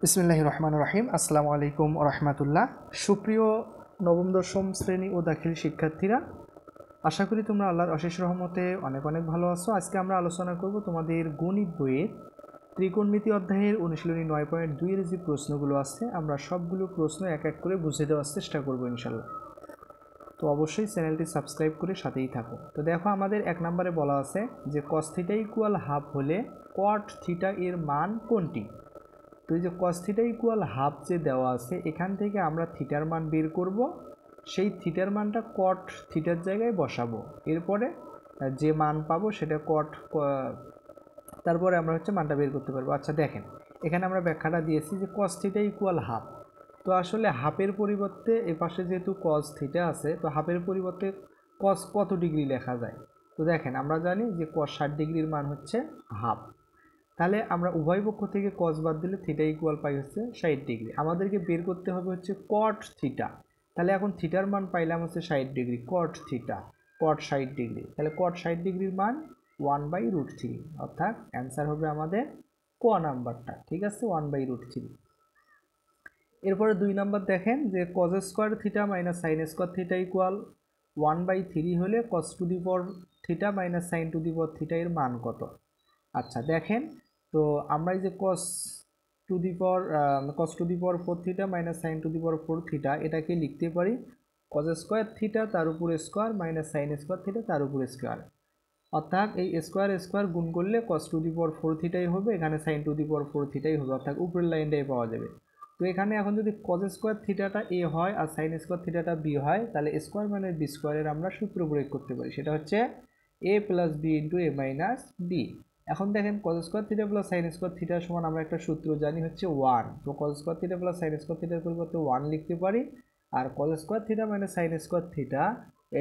বিসমিল্লাহির রহমানির রহিম। আসসালামু আলাইকুম ওয়া রাহমাতুল্লাহ। সুপ্রিয় নবম দশম শ্রেণী ও দাখিল শিক্ষার্থীরা, আশা করি তোমরা আল্লাহর অশেষ রহমতে অনেক অনেক ভালো আছো। আজকে আমরা আলোচনা করব তোমাদের গণিত বইয়ের ত্রিকোণমিতি অধ্যায়ের অনুশীলনী 9.2 এর যে প্রশ্নগুলো আছে, আমরা সবগুলো প্রশ্ন এক এক করে বুঝে দেওয়ার চেষ্টা করব ইনশাল্লাহ। তো অবশ্যই চ্যানেলটি সাবস্ক্রাইব করে সাথেই থাকো। তো দেখো, আমাদের 1 নম্বরে বলা আছে যে cos θ = হাফ হলে cot θ এর মান কোনটি? তো এই যে cos θ = হাফ যে দেওয়া আছে, এখান থেকে আমরা থিটার মান বের করব। সেই থিটার মানটা cot থিটার জায়গায় বসাবো। এরপরে যে মান পাবো সেটা তারপরে আমরা মানটা বের করতে পারবো। আচ্ছা দেখেন, এখানে আমরা ব্যাখ্যাটা দিয়েছি যে cos θ = হাফ। তো আসলে হাফের পরিবর্তে এপাশে যেহেতু cos θ আছে, তো হাফের পরিবর্তে cos কত ডিগ্রি লেখা যায়? তো দেখেন, আমরা জানি যে cos 60 ডিগ্রির মান হচ্ছে হাফ। তাহলে আমরা উভয় পক্ষ থেকে cos বাদ দিলে θ = পাই হচ্ছে 60 ডিগ্রি। আমাদেরকে বের করতে হবে হচ্ছে cot θ। তাহলে এখন থিটার মান পাইলাম হচ্ছে 60 ডিগ্রি, cot θ cot 60 ডিগ্রি। তাহলে cot 60 ডিগ্রির মান 1/√3, অর্থাৎ অ্যান্সার হবে আমাদের ক নাম্বারটা। ঠিক আছে, 1/√3। এরপরে 2 নাম্বার দেখেন যে cos স্কয়ার θ - sin স্কয়ার θ = 1/3 হলে cos to the power θ - sin to the power θ এর মান কত? আচ্ছা দেখেন, তো আমরা এই যে cos to the power 4 θ - sin to the power 4 θ এটাকে লিখতে পারি cos স্কয়ার θ তার উপর স্কয়ার - sin স্কয়ার θ তার উপর স্কয়ার। অর্থাৎ এই স্কয়ার স্কয়ার গুণ করলে cos টু দি পাওয়ার 4 θ হবে, এখানে sin টু দি পাওয়ার 4 θ হবে, অর্থাৎ উপরের লাইনটাই পাওয়া যাবে। তো এখানে এখন যদি cos স্কয়ার থিটাটা a হয় আর sin স্কয়ার থিটাটা b হয়, তাহলে স্কয়ার মানে b স্কয়ারের আমরা সূত্র প্রয়োগ করতে পারি, সেটা হচ্ছে a + b * a - b। এখন দেখেন cos square theta plus sin square theta সমান আমরা একটা সূত্র জানি হচ্ছে 1। তো cos square theta plus sin square থিটার পরিবর্তে 1 লিখতে পারি। আর cos square theta - sin square theta,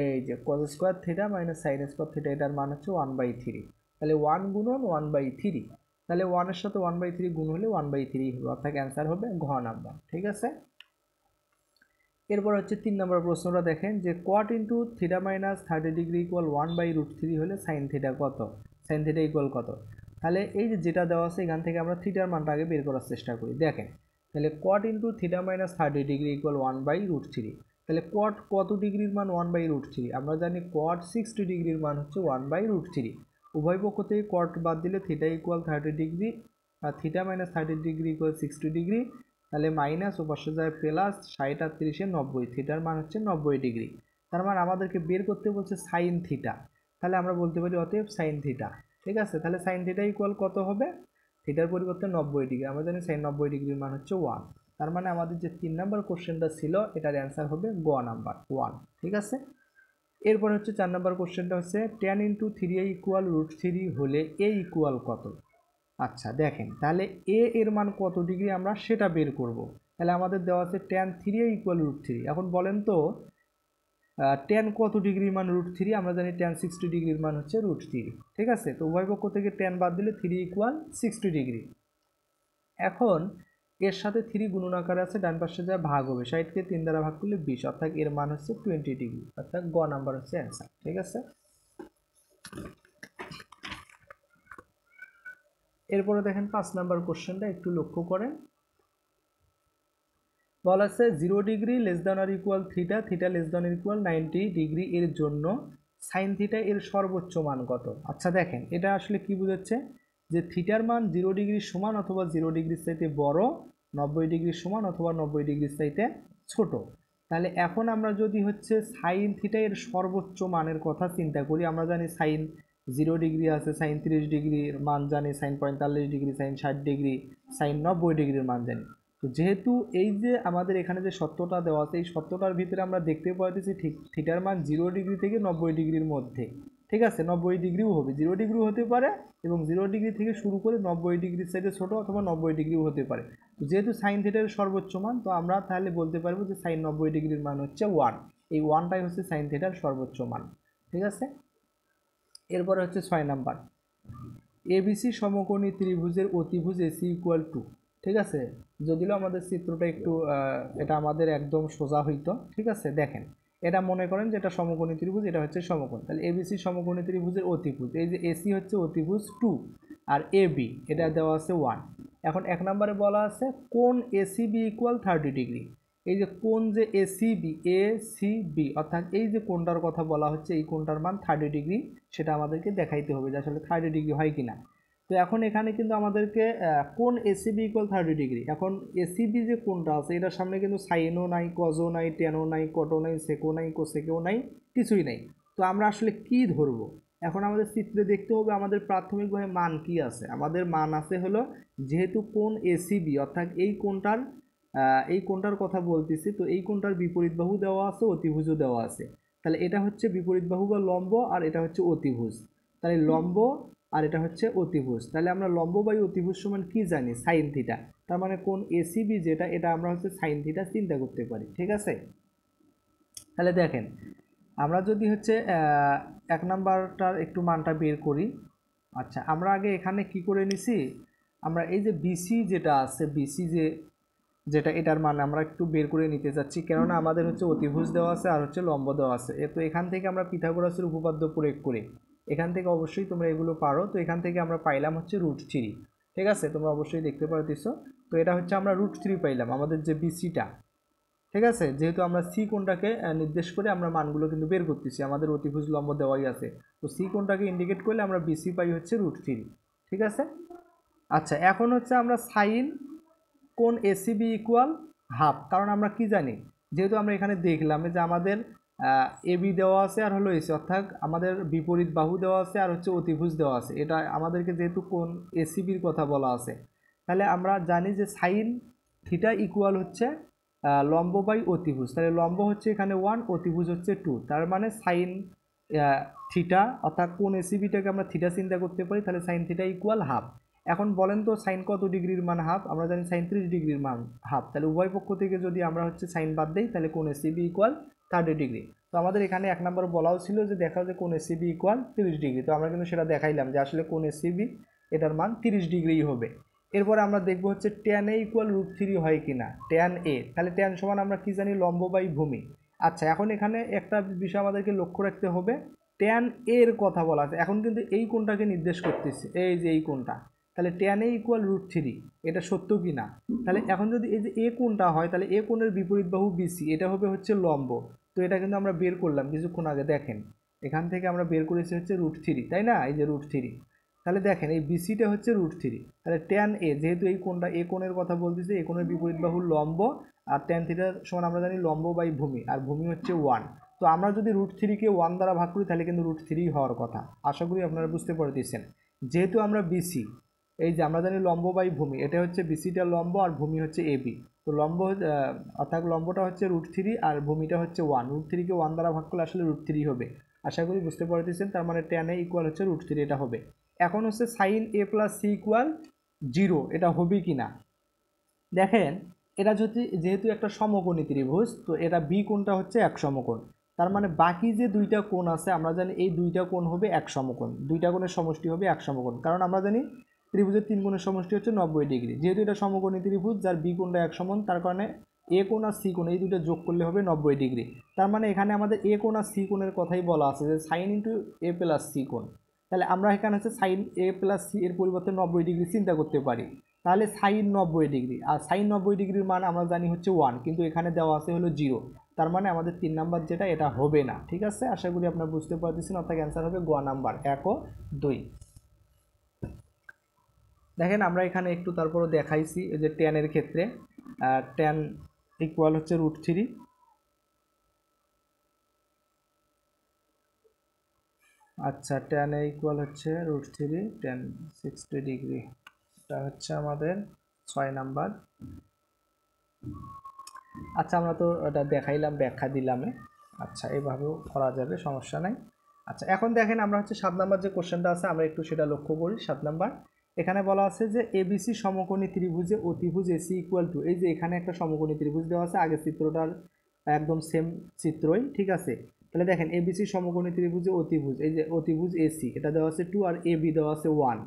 এই যে cos square theta - sin square theta, এটার মান হচ্ছে 1/3। তাহলে 1 গুণন 1/3, তাহলে 1 এর সাথে 1/3 গুণ হলে 1/3 হবে, অর্থাৎ অ্যান্সার হবে ঘ নাম্বার। ঠিক আছে, এরপর হচ্ছে 3 নম্বর প্রশ্নটা দেখেন যে cot * θ - 30 ডিগ্রি = 1/√3 হলে sin θ কত? sin θ = কত? তাহলে এই যে যেটা দেওয়া আছে, এখান থেকে আমরা থিটার মানটা আগে বের করার চেষ্টা করি। দেখেন, তাহলে cot * θ - 30 ডিগ্রি = 1/√3। তাহলে cot কত ডিগ্রির মান 1/√3? আমরা জানি cot 60 ডিগ্রির মান হচ্ছে 1/√3। উভয় পক্ষ থেকে cot বাদ দিলে θ = 30 ডিগ্রি আর θ - 30 ডিগ্রি = 60 ডিগ্রি। তাহলে মাইনাস ও পাশে যায় প্লাস, 60 আর 30 90, থিটার মান হচ্ছে 90 ডিগ্রি। তার মানে আমাদেরকে বের করতে বলছে সাইন থিটা। তাহলে আমরা বলতে পারি অতএব সাইন থিটা। ঠিক আছে, তাহলে সাইন থিটা ইকুয়াল কত হবে? থিটার পরিবর্তে 90 ডিগ্রি, আমরা জানি সাইন 90 ডিগ্রির মান হচ্ছে 1। তার মানে আমাদের যে 3 নাম্বার কোশ্চেনটা ছিল, এটার অ্যান্সার হবে গ নাম্বার 1। ঠিক আছে, এরপর হচ্ছে 4 নাম্বার কোশ্চেনটা হচ্ছে tan * 3a = √3 হলে a ইকুয়াল কত? আচ্ছা দেখেন, তাহলে a এর মান কত ডিগ্রি আমরা সেটা বের করব। তাহলে আমাদের দেওয়া আছে tan 3a = √3। এখন বলেন তো tan কত ডিগ্রির মান √3? আমরা জানি tan 60 ডিগ্রির মান হচ্ছে √3। ঠিক আছে, তো উভয় পক্ষ থেকে tan বাদ দিলে 3 = 60 ডিগ্রি। এখন এর সাথে 3 গুণন আকারে আছে, ডান পাশে যা ভাগ হবে, 60 কে 3 দ্বারা ভাগ করলে 20, অর্থাৎ এর মান হচ্ছে 20 ডিগ্রি, অর্থাৎ গ নাম্বার হচ্ছে অ্যান্সার। ঠিক আছে, এরপরে দেখেন 5 নাম্বার কোশ্চেনটা একটু লক্ষ্য করেন। বলা আছে 0 ডিগ্রি <= θ, θ <= 90 ডিগ্রি এর জন্য সাইন থিটা এর সর্বোচ্চ মান কত? আচ্ছা দেখেন, এটা আসলে কি বোঝাচ্ছে যে থিটার মান 0 ডিগ্রি সমান অথবা 0 ডিগ্রির চাইতে বড়, 90 ডিগ্রি সমান অথবা 90 ডিগ্রির চাইতে ছোট। তাহলে এখন আমরা যদি সাইন থিটা এর সর্বোচ্চ মানের কথা চিন্তা করি, আমরা জানি সাইন 0 ডিগ্রি আছে, সাইন 30 ডিগ্রির মান জানি, sine 45 degree, sine 60 degree, sine 90 ডিগ্রির মান জানি। তো যেহেতু এই যে আমাদের এখানে যে সত্যটা দেওয়া আছে, এই সত্যটার ভিতরে আমরা দেখতে পাচ্ছি থিটার মান 0 ডিগ্রি থেকে 90 ডিগ্রির মধ্যে। ঠিক আছে, 90 ডিগ্রিও হবে, 0 ডিগ্রিও হতে পারে, এবং 0 ডিগ্রি থেকে শুরু করে 90 ডিগ্রির সাইডে ছোট অথবা 90 ডিগ্রিও হতে পারে। তো যেহেতু সাইন থিটার সর্বোচ্চ মান, তো আমরা তাহলে বলতে পারবো যে সাইন 90 ডিগ্রির মান হচ্ছে 1। এই 1টাই হচ্ছে সাইন থিটার সর্বোচ্চ মান। ঠিক আছে, এরপরে হচ্ছে 6 নাম্বার, এবিসি সমকোণী ত্রিভুজের অতিভুজ এসি ইকুয়াল টু। ঠিক আছে, যদিও আমাদের চিত্রটা একটু এটা আমাদের একদম সোজা হইতো। ঠিক আছে, দেখেন, এটা মনে করেন যে এটা সমকোণী ত্রিভুজ, এটা হচ্ছে সমকোণ। তাহলে এবিসি সমকোণী ত্রিভুজের অতিভুজ, এই যে এসি হচ্ছে অতিভুজ 2 আর এবি এটা দেওয়া আছে 1। এখন 1 নম্বরে বলা আছে কোণ এসিবি ইকুয়াল 30 ডিগ্রি। এই যে কোণ যে এসিবি অর্থাৎ এই যে কোণটার কথা বলা হচ্ছে এই কোণটার মান 30 ডিগ্রি, সেটা আমাদেরকে দেখাইতে হবে যে আসলে 30 ডিগ্রি হয় কিনা। তো এখন এখানে কিন্তু আমাদেরকে কোণ এসিবি ইকুয়াল 30 ডিগ্রি, এখন এসিবি যে কোণটা আছে এটার সামনে কিন্তু সাইনও নাই, কজও নাই, টেনও নাই, কটও নাই, সেকও নাই, কোসেকও নাই, কিছুই নাই। তো আমরা আসলে কি ধরবো? এখন আমাদের চিত্রে দেখতে হবে আমাদের প্রাথমিকভাবে মান কি আছে। আমাদের মান আছে হলো, যেহেতু কোণ এসিবি অর্থাৎ এই কোণটার কথা বলতেছি, তো এই কোণটার বিপরীত বাহু দেওয়া আছে, অতিভুজও দেওয়া আছে। তাহলে এটা হচ্ছে বিপরীত বাহু বা লম্ব, আর এটা হচ্ছে অতিভুজ। তাহলে লম্ব আর এটা হচ্ছে অতিভুজ। তাহলে আমরা লম্ব বাই অতিভুজ সমান কি জানি? Sine theta. তার মানে কোণ এসিবি যেটা, এটা আমরা হচ্ছে সাইন থিটা চিন্তা করতে পারি। ঠিক আছে, তাহলে দেখেন আমরা যদি হচ্ছে 1 নাম্বারটার একটু মানটা বের করি। আচ্ছা, আমরা আগে এখানে কি করে নিছি, আমরা এই যে বিসি যেটা আছে, বিসি যেটা এটার মান আমরা একটু বের করে নিতে চাচ্ছি, কেননা আমাদের হচ্ছে অতিভুজ দেওয়া আছে আর হচ্ছে লম্ব দেওয়া আছে। তো এখান থেকে আমরা পিথাগোরাসের উপপাদ্য প্রয়োগ করে, এখান থেকে অবশ্যই তোমরা এগুলো পারো, তো এখান থেকে আমরা পাইলাম হচ্ছে √3। ঠিক আছে, তোমরা অবশ্যই দেখতে পারতেছো। তো এটা হচ্ছে আমরা √3 পাইলাম আমাদের যে বিসিটা। ঠিক আছে, যেহেতু আমরা সি কোণটাকে নির্দেশ করে আমরা মানগুলো কিন্তু বের করতেছি, আমাদের অতিভুজ লম্ব দেওয়াই আছে, তো সি কোণটাকে ইন্ডিকেট করলে আমরা বিসি পাই হচ্ছে √3। ঠিক আছে, আচ্ছা এখন হচ্ছে আমরা সাইন কোণ এসিবি ইকুয়াল হাফ, কারণ আমরা কি জানি, যেহেতু আমরা এখানে দেখলাম যে আমাদের এবি দেওয়া আছে আর হলো এসি, অর্থাৎ আমাদের বিপরীত বাহু দেওয়া আছে আর হচ্ছে অতিভুজ দেওয়া আছে। এটা আমাদেরকে যেহেতু কোণ এসিবির কথা বলা আছে, তাহলে আমরা জানি যে সাইন থিটা ইকুয়াল হচ্ছে লম্ব বাই অতিভুজ। তাহলে লম্ব হচ্ছে এখানে 1, অতিভুজ হচ্ছে 2, তার মানে সাইন থিটা অর্থাৎ কোণ এসিবিটাকে আমরা থিটা চিন্তা করতে পারি, তাহলে সাইন থিটা ইকুয়াল হাফ। এখন বলেন তো সাইন কত ডিগ্রির মান হাফ? আমরা জানি সাইন 30 ডিগ্রির মান হাফ। তাহলে উভয় পক্ষ থেকে যদি আমরা হচ্ছে সাইন বাদ দিই, তাহলে কোণ এসিবি ইকুয়াল 30 ডিগ্রি। তো আমাদের এখানে 1 নম্বর বলাও ছিল যে দেখা যায় কোণ এসিবি ইকুয়াল 30 ডিগ্রি। তো আমরা কিন্তু সেটা দেখাইলাম যে আসলে কোণ এসিবি এটার মান 30 ডিগ্রিই হবে। এরপরে আমরা দেখবো হচ্ছে ট্যান এ ইকুয়াল √3 হয় কিনা। ট্যান এ, তাহলে ট্যান সমান আমরা কি জানি? লম্ব বাই ভূমি। আচ্ছা, এখন এখানে একটা বিষয় আমাদেরকে লক্ষ্য রাখতে হবে, ট্যান এর কথা বলা আছে, এখন কিন্তু এই কোণটাকে নির্দেশ করতেছে, এই যে এই কোণটা। তাহলে ট্যান এ ইকুয়াল √3, এটা সত্য কি না? তাহলে এখন যদি এই যে এ কোণটা হয়, তাহলে এ কোণের বিপরীত বাহু বিসি, এটা হবে হচ্ছে লম্ব। তো এটা কিন্তু আমরা বের করলাম কিছুক্ষণ আগে, দেখেন এখান থেকে আমরা বের করেছি হচ্ছে √3, তাই না? এই যে √3, তাহলে দেখেন এই বিসিটা হচ্ছে √3। তাহলে ট্যান এ, যেহেতু এই কোণটা এ কোণের কথা বলতেছে, এ কোণের বিপরীত বাহু লম্ব, আর ট্যান থিটা সমান আমরা জানি লম্ব বাই ভূমি, আর ভূমি হচ্ছে 1। তো আমরা যদি √3কে 1 দ্বারা ভাগ করি, তাহলে কিন্তু √3 হওয়ার কথা। আশা করি আপনারা বুঝতে পারতেছেন। যেহেতু আমরা বিসি, এই যে আমরা জানি লম্ব বাই ভূমি, এটা হচ্ছে বিসিটা লম্ব আর ভূমি হচ্ছে এবি। তো লম্ব অর্থাৎ লম্বটা হচ্ছে √3 আর ভূমিটা হচ্ছে 1। √3কে 1 দ্বারা ভাগ করলে আসলে √3 হবে। আশা করি বুঝতে পারতেছেন। তার মানে ট্যান এ ইকুয়াল হচ্ছে √3, এটা হবে। এখন হচ্ছে sign A plus C equal 0, এটা হবে কি না দেখেন। এটা যদি যেহেতু একটা সমকোণী ত্রিভুজ, তো এটা বি কোণটা হচ্ছে এক সমকোণ। তার মানে বাকি যে দুইটা কোণ আছে, আমরা জানি এই দুইটা কোণ হবে এক সমকোণ, দুইটা কোণের সমষ্টি হবে এক সমকোণ, কারণ আমরা জানি ত্রিভুজের 3 কোণের সমষ্টি হচ্ছে 90 ডিগ্রি। যেহেতু এটা সমকোণী ত্রিভুজ যার বি কোণটা এক সমান, তার কারণে এ কোণ আর সি কোণ এই দুটো যোগ করলে হবে 90 ডিগ্রি। তার মানে এখানে আমাদের এ কোণ আর সি কোণের কথাই বলা আছে যে sign into A plus C কোণ। তাহলে আমরা এখানে হচ্ছে সাইন এ প্লাস সি এর পরিবর্তে 90 ডিগ্রি চিন্তা করতে পারি। তাহলে সাইন 90 ডিগ্রি, আর সাইন 90 ডিগ্রির মান আমরা জানি হচ্ছে 1, কিন্তু এখানে দেওয়া আছে হলো 0। তার মানে আমাদের 3 নাম্বার যেটা, এটা হবে না। ঠিক আছে, আশা করি আপনারা বুঝতে পারতেছেন। অর্থাৎ অ্যান্সার হবে গ নাম্বার 1 ও 2। দেখেন আমরা এখানে একটু তারপরও দেখাইছি যে ট্যানের ক্ষেত্রে ট্যান ইকুয়াল হচ্ছে √3। আচ্ছা, ট্যান এ ইকুয়াল হচ্ছে √3, ট্যান 60 ডিগ্রি, এটা হচ্ছে আমাদের 6 নাম্বার। আচ্ছা, আমরা তো এটা দেখাইলাম, ব্যাখ্যা দিলামে। আচ্ছা, এইভাবেও করা যাবে, সমস্যা নাই। আচ্ছা, এখন দেখেন আমরা হচ্ছে 7 নাম্বার যে কোশ্চেনটা আছে, আমরা একটু সেটা লক্ষ্য করি। 7 নাম্বার এখানে বলা আছে যে এবিসি সমকোণী ত্রিভুজে অতিভুজ এসি ইকুয়াল টু, এই যে এখানে একটা সমকোণী ত্রিভুজ দেওয়া আছে, আগের চিত্রটার একদম সেম চিত্রই। ঠিক আছে, তাহলে দেখেন এবিসি সমকোণী ত্রিভুজে অতিভুজ, এই যে অতিভুজ এসি এটা দেওয়া আছে 2 আর এবি দেওয়া আছে 1,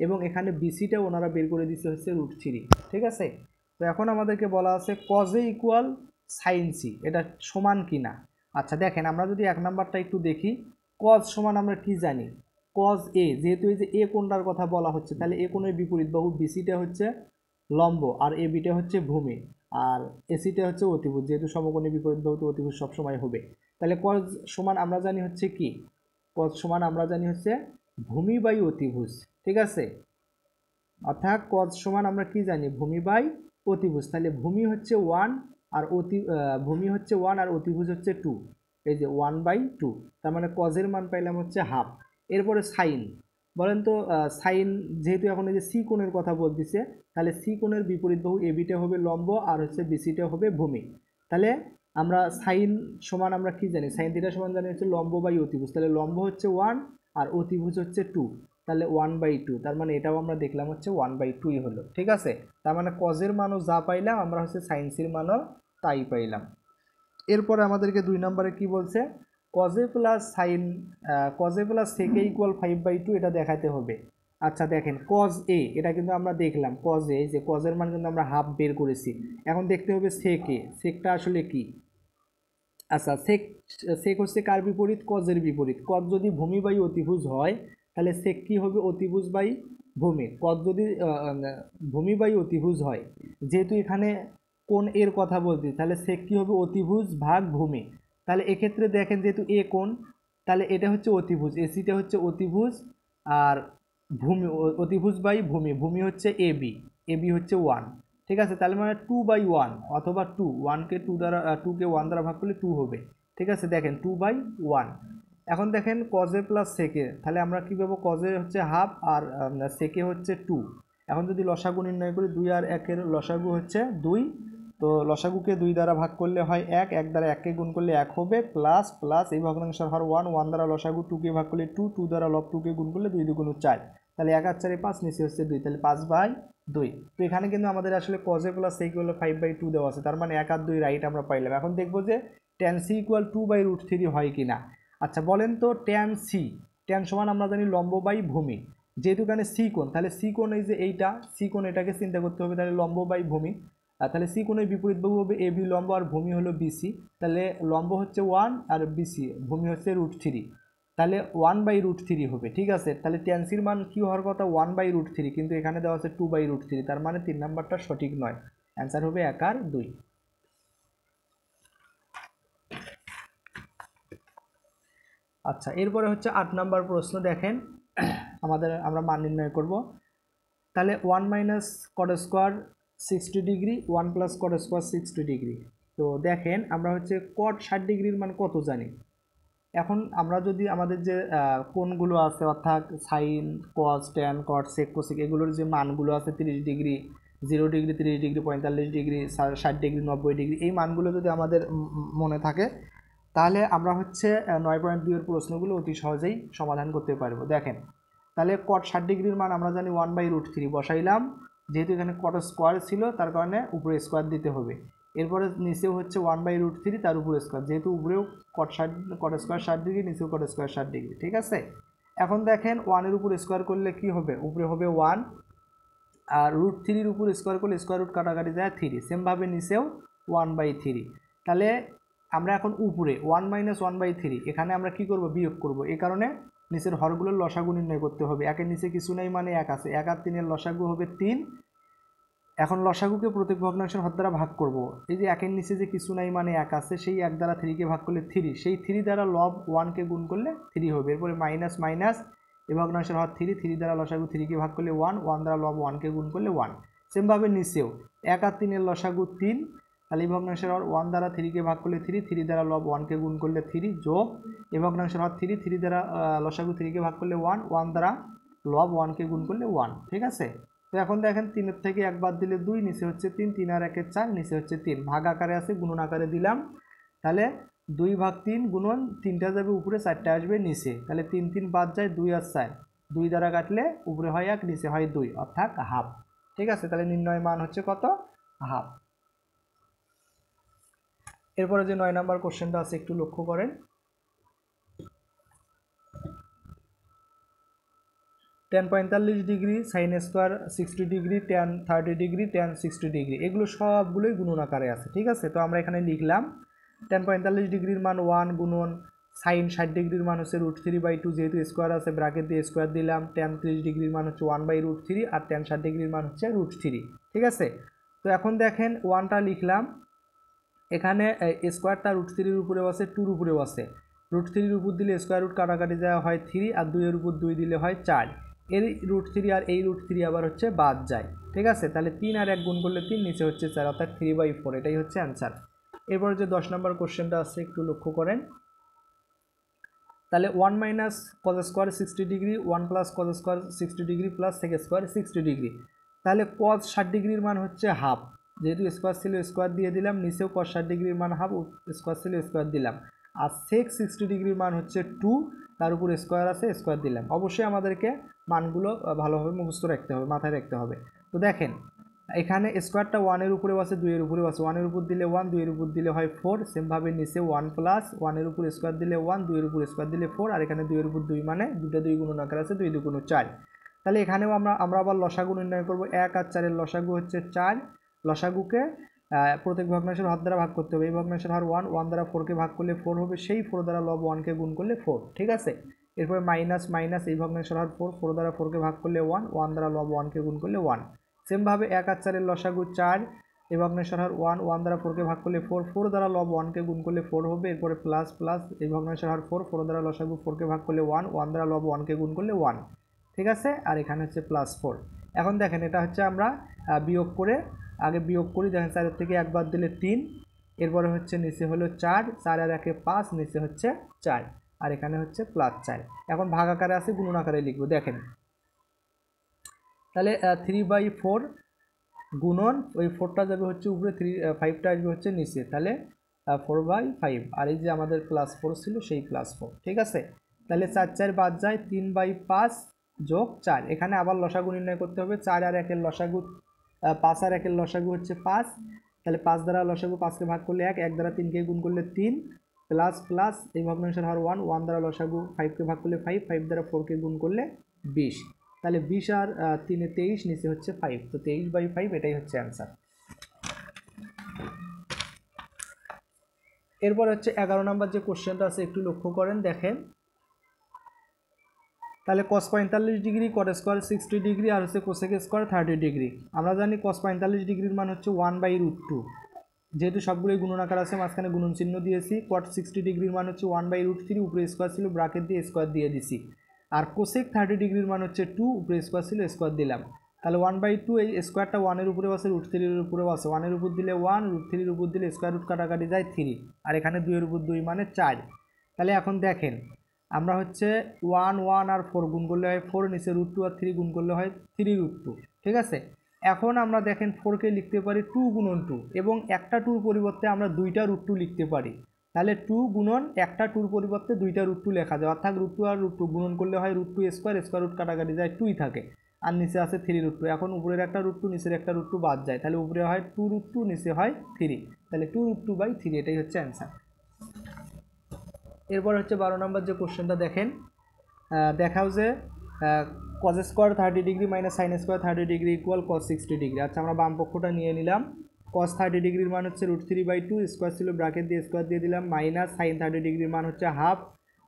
এবং এখানে বিসিটা ওনারা বের করে দিচ্ছে হচ্ছে √3। ঠিক আছে, তো এখন আমাদেরকে বলা আছে cos A equal sine C, এটা সমান কি না। আচ্ছা দেখেন, আমরা যদি 1 নাম্বারটা একটু দেখি, কজ সমান আমরা কি জানি? কজ এ, যেহেতু এই যে এ কোণটার কথা বলা হচ্ছে, তাহলে এ কোণের বিপরীত বাহু বিসিটা হচ্ছে লম্ব, আর এ বিটা হচ্ছে ভূমি, আর এসিটা হচ্ছে অতিভুজ। যেহেতু সমকোণী বিপরীত বাহু তো অতিভুজ সবসময় হবে। তাহলে কজ সমান আমরা জানি হচ্ছে কি, কজ সমান আমরা জানি হচ্ছে ভূমি বাই অতিভুজ। ঠিক আছে, অর্থাৎ কজ সমান আমরা কি জানি, ভূমি বাই অতিভুজ। তাহলে ভূমি হচ্ছে 1 আর ভূমি হচ্ছে 1 আর অতিভুজ হচ্ছে 2। এই যে 1/2, তার মানে কজের মান পাইলাম হচ্ছে হাফ। এরপরে সাইন, বলেন তো সাইন, যেহেতু এখন এই যে সি কোণের কথা বলতেছে, তাহলে সি কোণের বিপরীত বাহু এবিটা হবে লম্ব আর হচ্ছে বিসিটা হবে ভূমি। তাহলে আমরা সাইন সমান আমরা কি জানি, সাইন থিটা সমান জানি হচ্ছে লম্ব বাই অতিভুজ। তাহলে লম্ব হচ্ছে 1 আর অতিভুজ হচ্ছে 2, তাহলে 1/2। তার মানে এটাও আমরা দেখলাম হচ্ছে 1/2ই হলো। ঠিক আছে, তার মানে কজের মানও যা পাইলাম আমরা হচ্ছে সাইন সির মানও তাই পাইলাম। এরপরে আমাদেরকে 2 নম্বরে কি বলছে, কজে প্লাস সাইন, কজে প্লাস সেকে ইকুয়াল 5/2 এটা দেখাতে হবে। আচ্ছা দেখেন, কজ এ এটা কিন্তু আমরা দেখলাম, কজ এ যে কজের মান কিন্তু আমরা হাফ বের করেছি। এখন দেখতে হবে সেকে, সেকটা আসলে কি। আচ্ছা, সেক, সেক হচ্ছে কার বিপরীত, কজের বিপরীত। কজ যদি ভূমি বাই অতিভুজ হয় তাহলে সেক কি হবে, অতিভুজ বাই ভূমি। কজ যদি ভূমি বাই অতিভুজ হয়, যেহেতু এখানে কোণ এর কথা বলছি, তাহলে সেক কি হবে, অতিভুজ ভাগ ভূমি। তাহলে এক্ষেত্রে দেখেন যেহেতু এ কোণ, তাহলে এটা হচ্ছে অতিভুজ, এসিটা হচ্ছে অতিভুজ, আর ভূমি অতিভুজ বাই ভূমি, ভূমি হচ্ছে এ বি, এ বি হচ্ছে 1। ঠিক আছে, তাহলে মানে 2/1 অথবা 2, 1কে 2 দ্বারা 2কে 1 দ্বারা ভাগ করলে 2 হবে। ঠিক আছে, দেখেন 2/1। এখন দেখেন কজে প্লাস সেকে, তাহলে আমরা কি পাবো, কজে হচ্ছে হাফ আর সেকে হচ্ছে 2। এখন যদি লসাগু নির্ণয় করি, 2 আর 1-এর লসাগু হচ্ছে 2, তো লসাগুকে 2 দ্বারা ভাগ করলে হয় 1, 1 দ্বারা 1কে গুণ করলে 1 হবে, প্লাস প্লাস এই ভগ্নাংশের হর 1, 1 দ্বারা লসাগু 2কে ভাগ করলে 2, 2 দ্বারা লব 2কে গুণ করলে 2 2 4, তাহলে 1 আর 4 5, নিচে হচ্ছে 2, তাহলে 5/2। তো এখানে কিন্তু আমাদের আসলে কজে প্লাস সেক হলো 5/2 দেওয়া আছে, তার মানে 1 আর 2 রাইট আমরা পাইলাম। এখন দেখবো যে tan c ইকুয়াল 2/√3 হয় কিনা। আচ্ছা বলেন তো tan c, tan সমান আমরা জানি লম্ব বাই ভূমি, যেহেতু এখানে সি কোণ, তাহলে সি কোণ এই যে এইটা সি কোণ, এটাকে চিন্তা করতে হবে, তাহলে লম্ব বাই ভূমি। তাহলে সি কোণের বিপরীত বাহু হবে এ বি লম্ব আর ভূমি হলো বিসি, তাহলে লম্ব হচ্ছে 1 আর বিসি ভূমি হচ্ছে √3, তাহলে 1/√3 হবে। ঠিক আছে, তাহলে tan c এর মান কি হওয়ার কথা, 1/√3, কিন্তু এখানে দেওয়া আছে 2/√3, তার মানে 3 নাম্বারটা সঠিক নয়, অ্যান্সার হবে 1 আর 2। আচ্ছা, এরপরে হচ্ছে 8 নাম্বার প্রশ্ন। দেখেন আমরা মান নির্ণয় করব। তাহলে 1 minus cot square 60 degree, 1 plus cot square 60 degree. তো দেখেন আমরা হচ্ছে কট 60 ডিগ্রির মান কত জানি। এখন আমরা যদি আমাদের যে কোণগুলো আছে, অর্থাৎ সাইন, কস, ট্যান, কট, সেক, কোসেক, এগুলোর যে মানগুলো আছে 30 degree, 0 degree, 30 degree, 45 degree, 60 degree, 90 degree, এই মানগুলো যদি আমাদের মনে থাকে, তাহলে আমরা হচ্ছে 9.2 এর প্রশ্নগুলো অতি সহজেই সমাধান করতে পারবো। দেখেন, তাহলে কট 60 ডিগ্রির মান আমরা জানি 1/√3 বসাইলাম, যেহেতু এখানে কট স্কোয়ার ছিল তার কারণে উপরে স্কোয়ার দিতে হবে। এরপরে নিচেও হচ্ছে 1/√3, তার উপরে স্কোয়ার, যেহেতু উপরেও কট স্কোয়ার 60 ডিগ্রি, নিচেও কট স্কোয়ার 60 ডিগ্রি। ঠিক আছে, এখন দেখেন 1-এর উপর স্কোয়ার করলে কি হবে, উপরে হবে 1, আর √3-এর উপর স্কোয়ার করলে স্কোয়ার রুট কাটাকাটি যায় 3, সেমভাবে নিচেও 1/3। তাহলে আমরা এখন উপরে 1 মাইনাস 1/3, এখানে আমরা কি করব, বিয়োগ করব। এই কারণে নিচের হরগুলোর লসাগু নির্ণয় করতে হবে। একের নিচে কিছু নেই মানে 1 আছে, 1 আর 3-এর লসাগু হবে 3। এখন লসাগুকে প্রত্যেক ভগ্নাংশের হর দ্বারা ভাগ করব। এই যে 1-এর নিচে যে কিছু নাই মানে 1 আছে, সেই 1 দ্বারা 3কে ভাগ করলে 3, সেই 3 দ্বারা লব 1কে গুণ করলে 3 হবে। এরপরে মাইনাস মাইনাস, এই ভগ্নাংশের হর 3, 3 দ্বারা লসাগু 3কে ভাগ করলে 1, 1 দ্বারা লব 1কে গুণ করলে 1। সেমভাবে নিচেও 1 আর 3-এর লসাগু 3, তাহলে এই ভগ্নাংশের হর 1 দ্বারা 3কে ভাগ করলে 3, 3 দ্বারা লব 1কে গুণ করলে 3, যোগ এই ভগ্নাংশের হর 3, 3 দ্বারা লসাগু 3কে ভাগ করলে 1, 1 দ্বারা লব 1কে গুণ করলে 1। ঠিক আছে, তো এখন দেখেন 3-এর থেকে 1 বাদ দিলে 2, নিচে হচ্ছে 3, 3 আর 1 4, নিচে হচ্ছে 3, ভাগ আকারে আছে, গুণন আকারে দিলাম। তাহলে 2/3 গুণন 3টা যাবে উপরে, 4টা আসবে নিচে, তাহলে 3 3 বাদ যায়, 2 আর 4, 2 দ্বারা কাটলে উপরে হয় 1, নিচে হয় 2, অর্থাৎ হাফ। ঠিক আছে, তাহলে নির্ণয় মান হচ্ছে কত, হাফ। এরপরে যে 9 নাম্বার কোশ্চেনটা আছে একটু লক্ষ্য করেন। tan 45 degree, sine square 60 degree, tan 30 degree, tan 60 degree, এগুলো সবগুলোই গুণন আকারে আছে। ঠিক আছে, তো আমরা এখানে লিখলাম tan 45 ডিগ্রির মান 1 গুণন সাইন 60 ডিগ্রির মান হচ্ছে √3/2, যেহেতু স্কোয়ার আছে ব্র্যাকেট দিয়ে স্কোয়ার দিলাম। ট্যান 30 ডিগ্রির মান হচ্ছে 1/√3 আর ট্যান 60 ডিগ্রির মান হচ্ছে √3। ঠিক আছে, তো এখন দেখেন 1টা লিখলাম, এখানে স্কোয়ারটা √3-র উপরেও আছে, 2-র উপরেও আছে। √3-র উপর দিলে স্কোয়ার রুট কাটাকাটি দেওয়া হয় 3, আর 2-এর উপর 2 দিলে হয় 4। এই √3 আর এই √3 আবার হচ্ছে বাদ যায়। ঠিক আছে, তাহলে 3 আর 1 গুণ করলে 3, নিচে হচ্ছে 4, অর্থাৎ 3/4। এটাই হচ্ছে অ্যান্সার। এরপর যে 10 নম্বর কোশ্চেনটা আছে একটু লক্ষ্য করেন। তাহলে 1 minus cos square 60 degree, 1 plus cos square 60 degree plus sec square 60 degree. তাহলে কজ 60 ডিগ্রির মান হচ্ছে হাফ, যেহেতু স্কোয়ার ছিল স্কোয়ার দিয়ে দিলাম, নিচেও কজ 60 ডিগ্রির মান হাফ, স্কোয়ার ছিল স্কোয়ার দিলাম। আর সেক 60 ডিগ্রির মান হচ্ছে 2, তার উপর স্কোয়ার আছে স্কোয়ার দিলাম। অবশ্যই আমাদেরকে মানগুলো ভালোভাবে মুখস্থ রাখতে হবে, মাথায় রাখতে হবে। তো দেখেন এখানে স্কোয়ারটা 1-এর উপরেও আছে, 2-এর উপরেও আছে। 1-এর উপর দিলে 1, 2-এর উপর দিলে হয় 4। সেমভাবে নিচে 1 প্লাস 1-এর উপর স্কোয়ার দিলে 1, 2-এর উপর স্কোয়ার দিলে 4, আর এখানে 2-এর উপর 2 মানে 2টা 2 গুণন আকার আছে, 2 2 গুণ 4। তাহলে এখানেও আমরা আবার লসাগু নির্ণয় করব। 1 আর 4-এর লসাগু হচ্ছে 4। লসাগুকে প্রত্যেক ভগ্নাংশের হর দ্বারা ভাগ করতে হবে। এই ভগ্নাংশের হর 1, 1 দ্বারা 4কে ভাগ করলে 4 হবে, সেই 4 দ্বারা লব 1কে গুণ করলে 4। ঠিক আছে, এরপরে মাইনাস মাইনাস, এই ভগ্নাংশের হর 4, 4 দ্বারা 4কে ভাগ করলে 1, 1 দ্বারা লব 1কে গুণ করলে 1। সেমভাবে 1 আর 4-এর লসাগু 4, এই ভগ্নাংশের হর 1, 1 দ্বারা 4কে ভাগ করলে 4, 4 দ্বারা লব 1কে গুণ করলে 4 হবে। এরপরে প্লাস প্লাস, এই ভগ্নাংশের হর 4, 4 দ্বারা লসাগু 4কে ভাগ করলে 1, 1 দ্বারা লব 1কে গুণ করলে 1। ঠিক আছে, আর এখানে হচ্ছে প্লাস 4। এখন দেখেন এটা হচ্ছে আমরা বিয়োগ করে, আগে বিয়োগ করি। দেখেন 4-এর থেকে 1 বাদ দিলে 3, এরপরে হচ্ছে নিচে হলো 4, 4 আর 1-এ 5, নিচে হচ্ছে 4, আর এখানে হচ্ছে প্লাস 4। এখন ভাগ আকারে আছে, গুণন আকারে লিখবো। দেখেন তাহলে 3/4 গুণন, ওই 4টা যাবে হচ্ছে উপরে, 5টা আসবে হচ্ছে নিচে, তাহলে 4/5। আর এই যে আমাদের প্লাস 4 ছিল, সেই প্লাস 4। ঠিক আছে, তাহলে 4 4 বাদ যায়, 3/5 যোগ 4। এখানে আবার লসাগু নির্ণয় করতে হবে। 4 আর 1-এর লসাগু 5 আর 1-এর লসাগু হচ্ছে 5। তাহলে 5 দ্বারা লসাগু 5কে ভাগ করলে 1, 1 দ্বারা 3কে গুণ করলে 3, প্লাস প্লাস, এই ভগ্নাংশের হর 1, 1 দ্বারা লসাগু 5কে ভাগ করলে 5, 5 দ্বারা 4কে গুণ করলে 20। তাহলে 20 আর 3-এ 23, নিচে হচ্ছে 5, তো 23/5 এটাই হচ্ছে অ্যান্সার। এরপর হচ্ছে 11 নম্বর যে কোশ্চেনটা আছে একটু লক্ষ্য করেন। দেখেন তাহলে cos 45 degree, cot square 60 degree, আর হচ্ছে কোসেক স্কোয়ার 30 ডিগ্রি। আমরা জানি cos 45 ডিগ্রির মান হচ্ছে 1/√2, যেহেতু সবগুলোই গুণন আকার আছে, মাঝখানে গুণন চিহ্ন দিয়েছি। cot 60 ডিগ্রির মান হচ্ছে 1/√3, উপরে স্কোয়ার ছিল ব্র্যাকেট দিয়ে স্কোয়ার দিয়ে দিছি। আর কোসেক 30 ডিগ্রির মান হচ্ছে 2, উপরে স্কোয়ার ছিল স্কোয়ার দিলাম। তাহলে 1/2, এই স্কোয়ারটা 1-এর উপরেও আছে, √3-এর উপরেও আছে। 1-এর উপর দিলে 1, √3-এর উপর দিলে স্কোয়ার রুট কাটাকাটি যায় 3, আর এখানে 2-এর উপর 2 মানে 4। তাহলে এখন দেখেন আমরা হচ্ছে 1, 1 আর 4 গুণ করলে হয় 4, নিচে √2 আর 3 গুণ করলে হয় 3√2। ঠিক আছে, এখন আমরা দেখেন 4কে লিখতে পারি 2 গুণন 2, এবং একটা 2-র পরিবর্তে আমরা 2টা √2 লিখতে পারি। তাহলে 2 গুণন একটা 2-র পরিবর্তে 2টা √2 লেখা যায়, অর্থাৎ √2 আর √2 গুণন করলে হয় √2 স্কোয়ার, স্কোয়ার রুট কাটাকাটি যায় 2ই থাকে, আর নিচে আছে 3√2। এখন উপরের একটা √2, নিচের একটা √2 বাদ যায়, তাহলে উপরে হয় 2√2, নিচে হয় 3, তাহলে 2√2/3, এটাই হচ্ছে অ্যান্সার। এরপর হচ্ছে 12 নম্বর যে কোশ্চেনটা দেখেন, দেখাও যে cos square 30 degree minus sine square 30 degree equal cos 60 degree. আচ্ছা, আমরা বাম পক্ষটা নিয়ে নিলাম। cos 30 ডিগ্রির মান হচ্ছে √3/2, স্কোয়ার ছিল ব্র্যাকেট দিয়ে স্কোয়ার দিয়ে দিলাম, মাইনাস সাইন 30 ডিগ্রির মান হচ্ছে হাফ,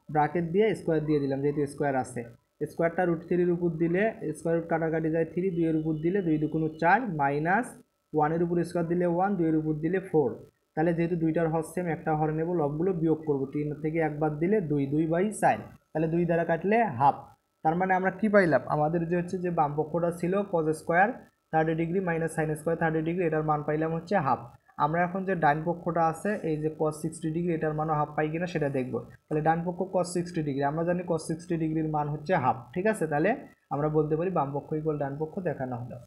ব্র্যাকেট দিয়ে স্কোয়ার দিয়ে দিলাম, যেহেতু স্কোয়ার আছে। স্কোয়ারটা √3-এর উপর দিলে স্কোয়ার রুট কাটাকাটি যায় 3, 2-এর উপর দিলে 2 2 4, মাইনাস 1-এর উপর স্কোয়ার দিলে 1, 2-এর উপর দিলে 4। তাহলে যেহেতু দুইটার হর সেম, একটা হর নেব, লবগুলো বিয়োগ করব। 3 থেকে 1 বাদ দিলে 2, 2/4, তাহলে 2 দ্বারা কাটলে হাফ। তার মানে আমরা কি পাইলাম, আমাদের যে হচ্ছে যে বাম পক্ষটা ছিল cos square 30 degree minus sine square 30 degree, এটার মান পাইলাম হচ্ছে হাফ। আমরা এখন যে ডান পক্ষটা আছে, এই যে cos 60 ডিগ্রি, এটার মানও হাফ পাই কিনা সেটা দেখব। তাহলে ডান পক্ষ cos 60 ডিগ্রি, আমরা জানি cos 60 ডিগ্রির মান হচ্ছে হাফ। ঠিক আছে, তাহলে আমরা বলতে পারি বাম পক্ষ ইকুয়াল ডান পক্ষ দেখানো হলো।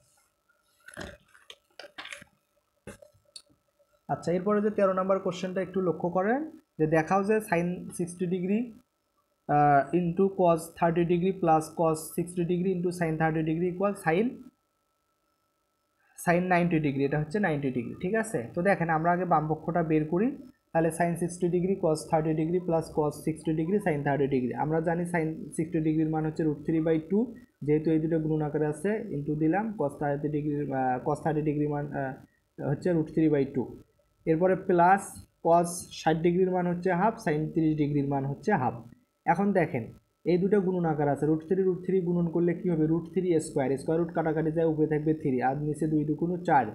আচ্ছা, এরপরে যে 13 নম্বর কোশ্চেনটা একটু লক্ষ্য করেন, যে দেখাও যে sine 60 degree into cos 30 degree plus cos 60 degree into sine 30 degree equal sine 90 degree, এটা হচ্ছে 90 ডিগ্রি। ঠিক আছে, তো দেখেন আমরা আগে বাম পক্ষটা বের করি। তাহলে sine 60 degree cos 30 degree plus cos 60 degree sine 30 degree. আমরা জানি সাইন 60 ডিগ্রির মান হচ্ছে √3/2, যেহেতু এই দুটো গুণন আকারে আছে, ইন্টু দিলাম। cos 30 ডিগ্রি মান হচ্ছে √3/2। এরপরে প্লাস কস 60 ডিগ্রির মান হচ্ছে হাফ, সাইন 30 ডিগ্রির মান হচ্ছে হাফ। এখন দেখেন এই দুটো গুণন আকার আছে, √3 গুণন করলে কি হবে, √3 স্কোয়ার, স্কোয়ার রুট কাটাকাটি যায়, উপরে থাকবে 3 আর নিচে 2 দুগুণ 4,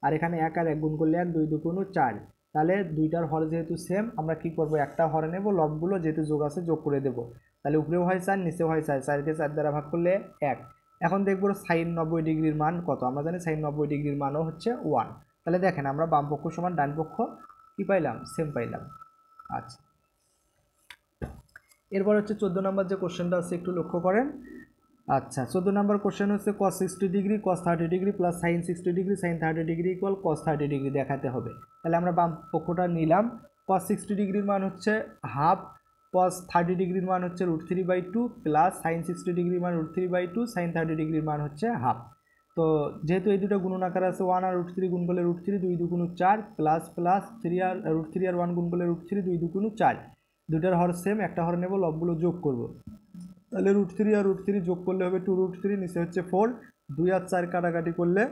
আর এখানে 1 আর 1 গুণ করলে 1, 2 দুগুণ 4। তাহলে দুইটার হর যেহেতু সেম, আমরা কি করব, একটা হরে নেব, লবগুলো যেহেতু যোগ আছে যোগ করে দেব। তাহলে উপরেও হয় 4, নিচেও হয় 4, 4কে 4 দ্বারা ভাগ করলে 1। এখন দেখব সাইন 90 ডিগ্রির মান কত, আমরা জানি সাইন 90 ডিগ্রির মানও হচ্ছে 1। তাহলে দেখেন আমরা বাম পক্ষ সমান ডান পক্ষ কি পাইলাম, সেম পাইলাম। আচ্ছা, এরপর হচ্ছে 14 নম্বর যে কোশ্চেনটা আছে একটু লক্ষ্য করেন। আচ্ছা, 14 নম্বর কোশ্চেন হচ্ছে cos 60 degree cos 30 degree plus sign 60 degree sine 30 degree equal cos 30 degree দেখাতে হবে। তাহলে আমরা বাম পক্ষটা নিলাম, cos 60 ডিগ্রির মান হচ্ছে হাফ, cos 30 ডিগ্রির মান হচ্ছে √3/2 প্লাস সাইন 60 ডিগ্রির মান √3/2, সাইন 30 ডিগ্রির মান হচ্ছে হাফ। তো যেহেতু এই দুটো গুণন আকার আছে, 1 আর √3 গুণ করলে √3, 2 দুগুণ 4 প্লাস প্লাস 3 আর √3 আর 1 গুণ করলে √3, 2 দুগুণ 4। দুটার হর সেম, একটা হর নেব, লবগুলো যোগ করব। তাহলে √3 আর √3 যোগ করলে হবে 2√3, নিচে হচ্ছে 4, 2 আর 4 কাটাকাটি করলে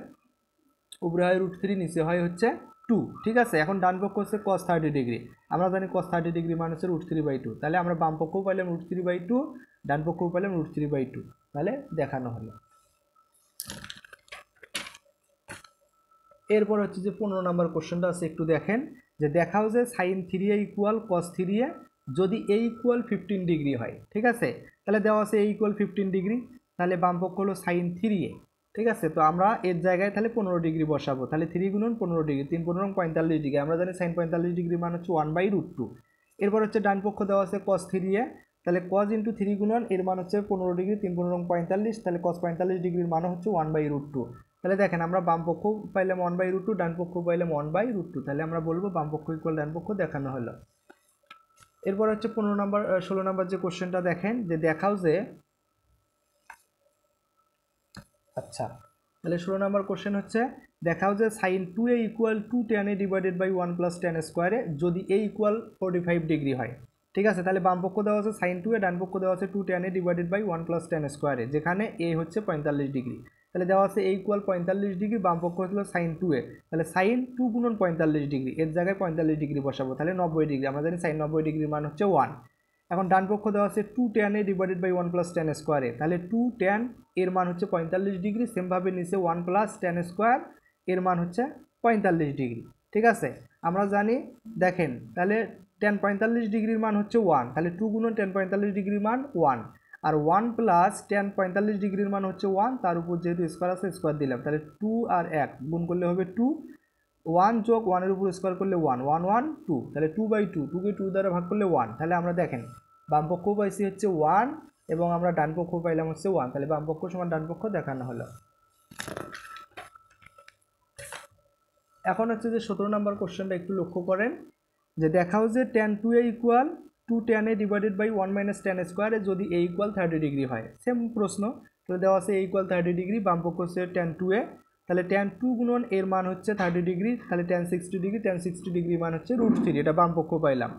উপরে হয় √3, নিচে হয় হচ্ছে 2। ঠিক আছে, এখন ডান পক্ষ হচ্ছে cos 30 ডিগ্রি, আমরা জানি cos 30 ডিগ্রি মান হচ্ছে √3/2। তাহলে আমরা বাম পক্ষও পাইলাম √3/2, ডান পক্ষও পাইলাম √3/2। তাহলে দেখানো হলো। এরপর হচ্ছে যে 15 নম্বর কোশ্চেনটা আছে একটু দেখেন, যে দেখাও যে sign 3a equal cos 3a যদি a ইকুয়াল 15 ডিগ্রি হয়। ঠিক আছে, তাহলে দেওয়া আছে a ইকুয়াল 15 ডিগ্রি, তাহলে বাম পক্ষ হলো সাইন 3a। ঠিক আছে, তো আমরা এর জায়গায় তাহলে 15 ডিগ্রি বসাবো, তাহলে 3 গুণন 15 ডিগ্রি, 3 15 45 ডিগ্রি, আমরা জানি সাইন 45 ডিগ্রি মান হচ্ছে 1/√2। এরপর হচ্ছে ডান পক্ষ দেওয়া আছে cos 3a, তাহলে cos × 3 গুণন এর মান হচ্ছে 15 ডিগ্রি, 3 15 45, তাহলে cos 45 ডিগ্রির মান হচ্ছে 1/√2। তাহলে দেখেন আমরা বাম পক্ষ পাইলাম 1/√2, ডান পক্ষ পাইলাম 1/√2, তাহলে আমরা বলবো বাম পক্ষ ইকুয়াল ডান পক্ষ দেখানো হলো। এরপর হচ্ছে 16 নম্বর যে কোশ্চেনটা দেখেন, যে দেখাও যে, আচ্ছা তাহলে 16 নম্বর কোশ্চেন হচ্ছে দেখাও যে sine 2a equal 2 tan a divided by 1 plus tan a স্কোয়ারে যদি a ইকুয়াল 45 ডিগ্রি হয়। ঠিক আছে, তাহলে বাম পক্ষ দেওয়া আছে সাইন 2a, ডান পক্ষ দেওয়া আছে 2 tan a divided by 1 plus tan a স্কোয়ারে, যেখানে a হচ্ছে 45 ডিগ্রি। তাহলে দেওয়া আছে a ইকুয়াল 45 ডিগ্রি, বাম পক্ষ হলো সাইন 2a, তাহলে সাইন 2 গুণন 45 ডিগ্রি, এর জায়গায় 45 ডিগ্রি বসাবো, তাহলে 90 ডিগ্রি, আমরা জানি সাইন 90 ডিগ্রির মান হচ্ছে 1। এখন ডান পক্ষ দেওয়া আছে 2 tan a divided by 1 plus tan a স্কোয়ারে, তাহলে 2 tan এর মান হচ্ছে 45 ডিগ্রি, সেমভাবে নিচে 1 প্লাস tan স্কোয়ার এর মান হচ্ছে 45 ডিগ্রি। ঠিক আছে, আমরা জানি দেখেন তাহলে tan 45 ডিগ্রির মান হচ্ছে 1, তাহলে 2 গুণন tan 45 ডিগ্রির মান 1, আর 1 প্লাস tan 45 ডিগ্রির মান হচ্ছে 1, তার উপর যেহেতু স্কোয়ার আছে স্কোয়ার দিলাম, তাহলে 2 আর 1 গুণ করলে হবে 2, 1 যোগ 1 এর উপর স্কোয়ার করলে 1, 1 1 2, তাহলে 2/2, 2কে 2 দ্বারা ভাগ করলে 1। তাহলে আমরা দেখেন বাম পক্ষ পাইছি হচ্ছে 1 এবং আমরা ডান পক্ষ পাইলাম হচ্ছে 1, তাহলে বাম পক্ষ সমান ডান পক্ষ দেখানো হলো। এখন হচ্ছে যে 17 নম্বর কোশ্চেনটা একটু লক্ষ্য করেন, যে দেখাও যে tan 2a equal 2 tan a divided by 1 minus tan স্কোয়ারে যদি a ইকুয়াল 30 ডিগ্রি হয়। সেম প্রশ্ন, তাহলে দেওয়া আছে a ইকুয়াল 30 ডিগ্রি, বাম পক্ষ হচ্ছে tan 2a, তাহলে tan 2 গুণন এর মান হচ্ছে 30 ডিগ্রি, তাহলে tan 60 ডিগ্রি, tan 60 ডিগ্রি মান হচ্ছে √3, এটা বাম পক্ষ পাইলাম।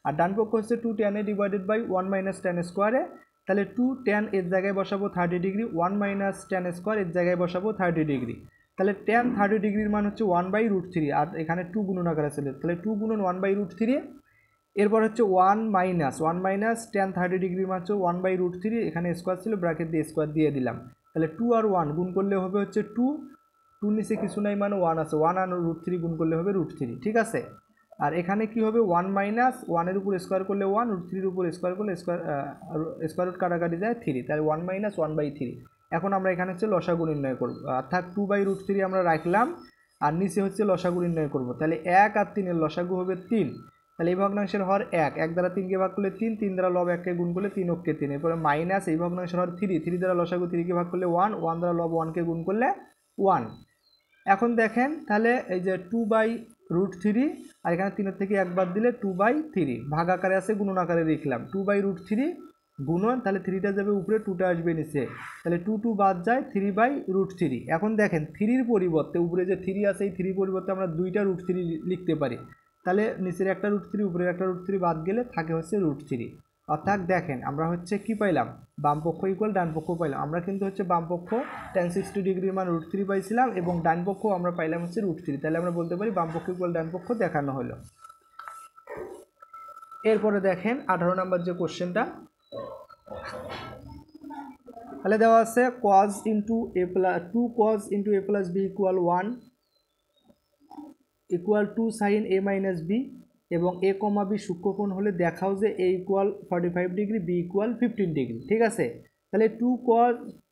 আর ডান পক্ষ হচ্ছে 2 tan a divided by 1 minus tan স্কোয়ারে, তাহলে 2 tan এর জায়গায় বসাবো 30 ডিগ্রি, 1 মাইনাস tan স্কোয়ার এর জায়গায় বসাবো 30 ডিগ্রি, তাহলে tan 30 ডিগ্রির মান হচ্ছে 1/√3, আর এখানে 2 গুণন আকারে আছে, তাহলে 2 গুণন 1/√3। এরপর হচ্ছে 1 মাইনাস tan 30 ডিগ্রির মান হচ্ছে 1/√3, এখানে স্কোয়ার ছিল, ব্র্যাকেট দিয়ে স্কোয়ার দিয়ে দিলাম, তাহলে 2 আর 1 গুণ করলে হবে হচ্ছে 2, 2 নিচে কিছু নাই মানে 1 আছে, 1 আর √3 গুণ করলে হবে √3। ঠিক আছে, আর এখানে কি হবে 1 মাইনাস 1 এর উপর স্কোয়ার করলে 1, √3 এর উপর স্কোয়ার করলে স্কোয়ার রুট কাটাকাটি যায় 3, তাহলে 1 মাইনাস 1/3। এখন আমরা এখানে হচ্ছে লসাগু নির্ণয় করব, অর্থাৎ 2/√3 আমরা রাখলাম, আর নিচে হচ্ছে লসাগু নির্ণয় করব, তাহলে 1 আর 3 এর লসাগু হবে 3, তাহলে এই ভগ্নাংশের হর 1, 1 দ্বারা 3কে ভাগ করলে 3, 3 দ্বারা লব 1কে গুণ করলে 3 অক্ষে 3, এরপরে মাইনাস এই ভগ্নাংশের হর 3, 3 দ্বারা লসাগু 3কে ভাগ করলে 1, 1 দ্বারা লব 1কে গুণ করলে 1। এখন দেখেন তাহলে এই যে 2/√3, আর এখানে 3 থেকে 1 বাদ দিলে 2/3, ভাগ আকারে আছে গুণন আকারে লিখলাম, 2/√3 গুণন, তাহলে 3টা যাবে উপরে, 2টা আসবে নিচে, তাহলে 2 2 বাদ যায়, 3/√3। এখন দেখেন 3-র পরিবর্তে উপরে যে 3 আছে, এই 3 পরিবর্তে আমরা 2টা √3 লিখতে পারি, তাহলে নিচের একটা √3 উপরের একটা √3 বাদ গেলে থাকে হচ্ছে √3। অর্থাৎ দেখেন আমরা হচ্ছে কি পাইলাম, বাম পক্ষ ইকুয়াল ডান পক্ষ পাইলাম, আমরা কিন্তু হচ্ছে বাম পক্ষ tan 60 ডিগ্রির মান √3 পাইছিলাম এবং ডান পক্ষ আমরা পাইলাম হচ্ছে √3, তাহলে আমরা বলতে পারি বাম পক্ষ ইকুয়াল ডান পক্ষ দেখানো হলো। এরপরে দেখেন 18 নম্বর যে কোশ্চেনটা, তাহলে দেওয়া আছে cos into A plus 2 cos into A plus B equal 1 equal 2 sign A minus B, এবং এ কমা বি সূক্ষ্মকোণ হলে দেখাও যে A equal 45 degree, B equal 15 degree. ঠিক আছে, তাহলে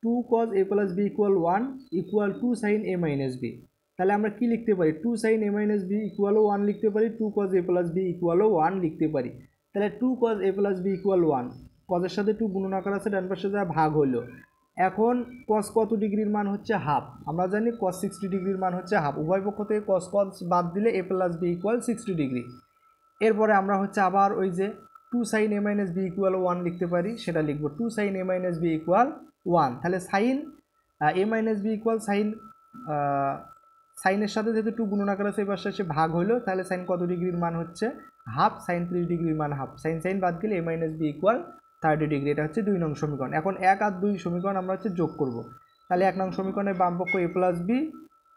2 cos A plus B equal 1 equal 2 sign A minus B. তাহলে আমরা কি লিখতে পারি? 2 সাইন এ মাইনাস বি ইকুয়ালও 1 লিখতে পারি, 2 cos এ প্লাস বি ইকুয়ালও 1 লিখতে পারি। তাহলে 2 cos A plus B equal 1, কজের সাথে 2 গুণন আকার আছে, ডান পাশে যা ভাগ হলো। এখন cos কত ডিগ্রির মান হচ্ছে হাফ, আমরা জানি cos 60 ডিগ্রির মান হচ্ছে হাফ, উভয় পক্ষ থেকে cos বাদ দিলে এ প্লাস বি ইকুয়াল 60 ডিগ্রি। এরপরে আমরা হচ্ছে আবার ওই যে 2 sign A minus B equal 1 লিখতে পারি, সেটা লিখবো 2 sign A minus B equal 1। তাহলে sign A minus B equal সাইনের সাথে যেহেতু 2 গুণন আকার আছে, এই পাশে এসে ভাগ হলো, তাহলে সাইন কত ডিগ্রির মান হচ্ছে হাফ, সাইন 30 ডিগ্রির মান হাফ, সাইন বাদ গেলে এ মাইনাস বি ইকুয়াল 30 ডিগ্রি। এটা হচ্ছে 2 নং সমীকরণ। এখন 1 আর 2 সমীকরণ আমরা হচ্ছে যোগ করব। তাহলে 1 নং সমীকরণের বাম পক্ষ এ প্লাস বি,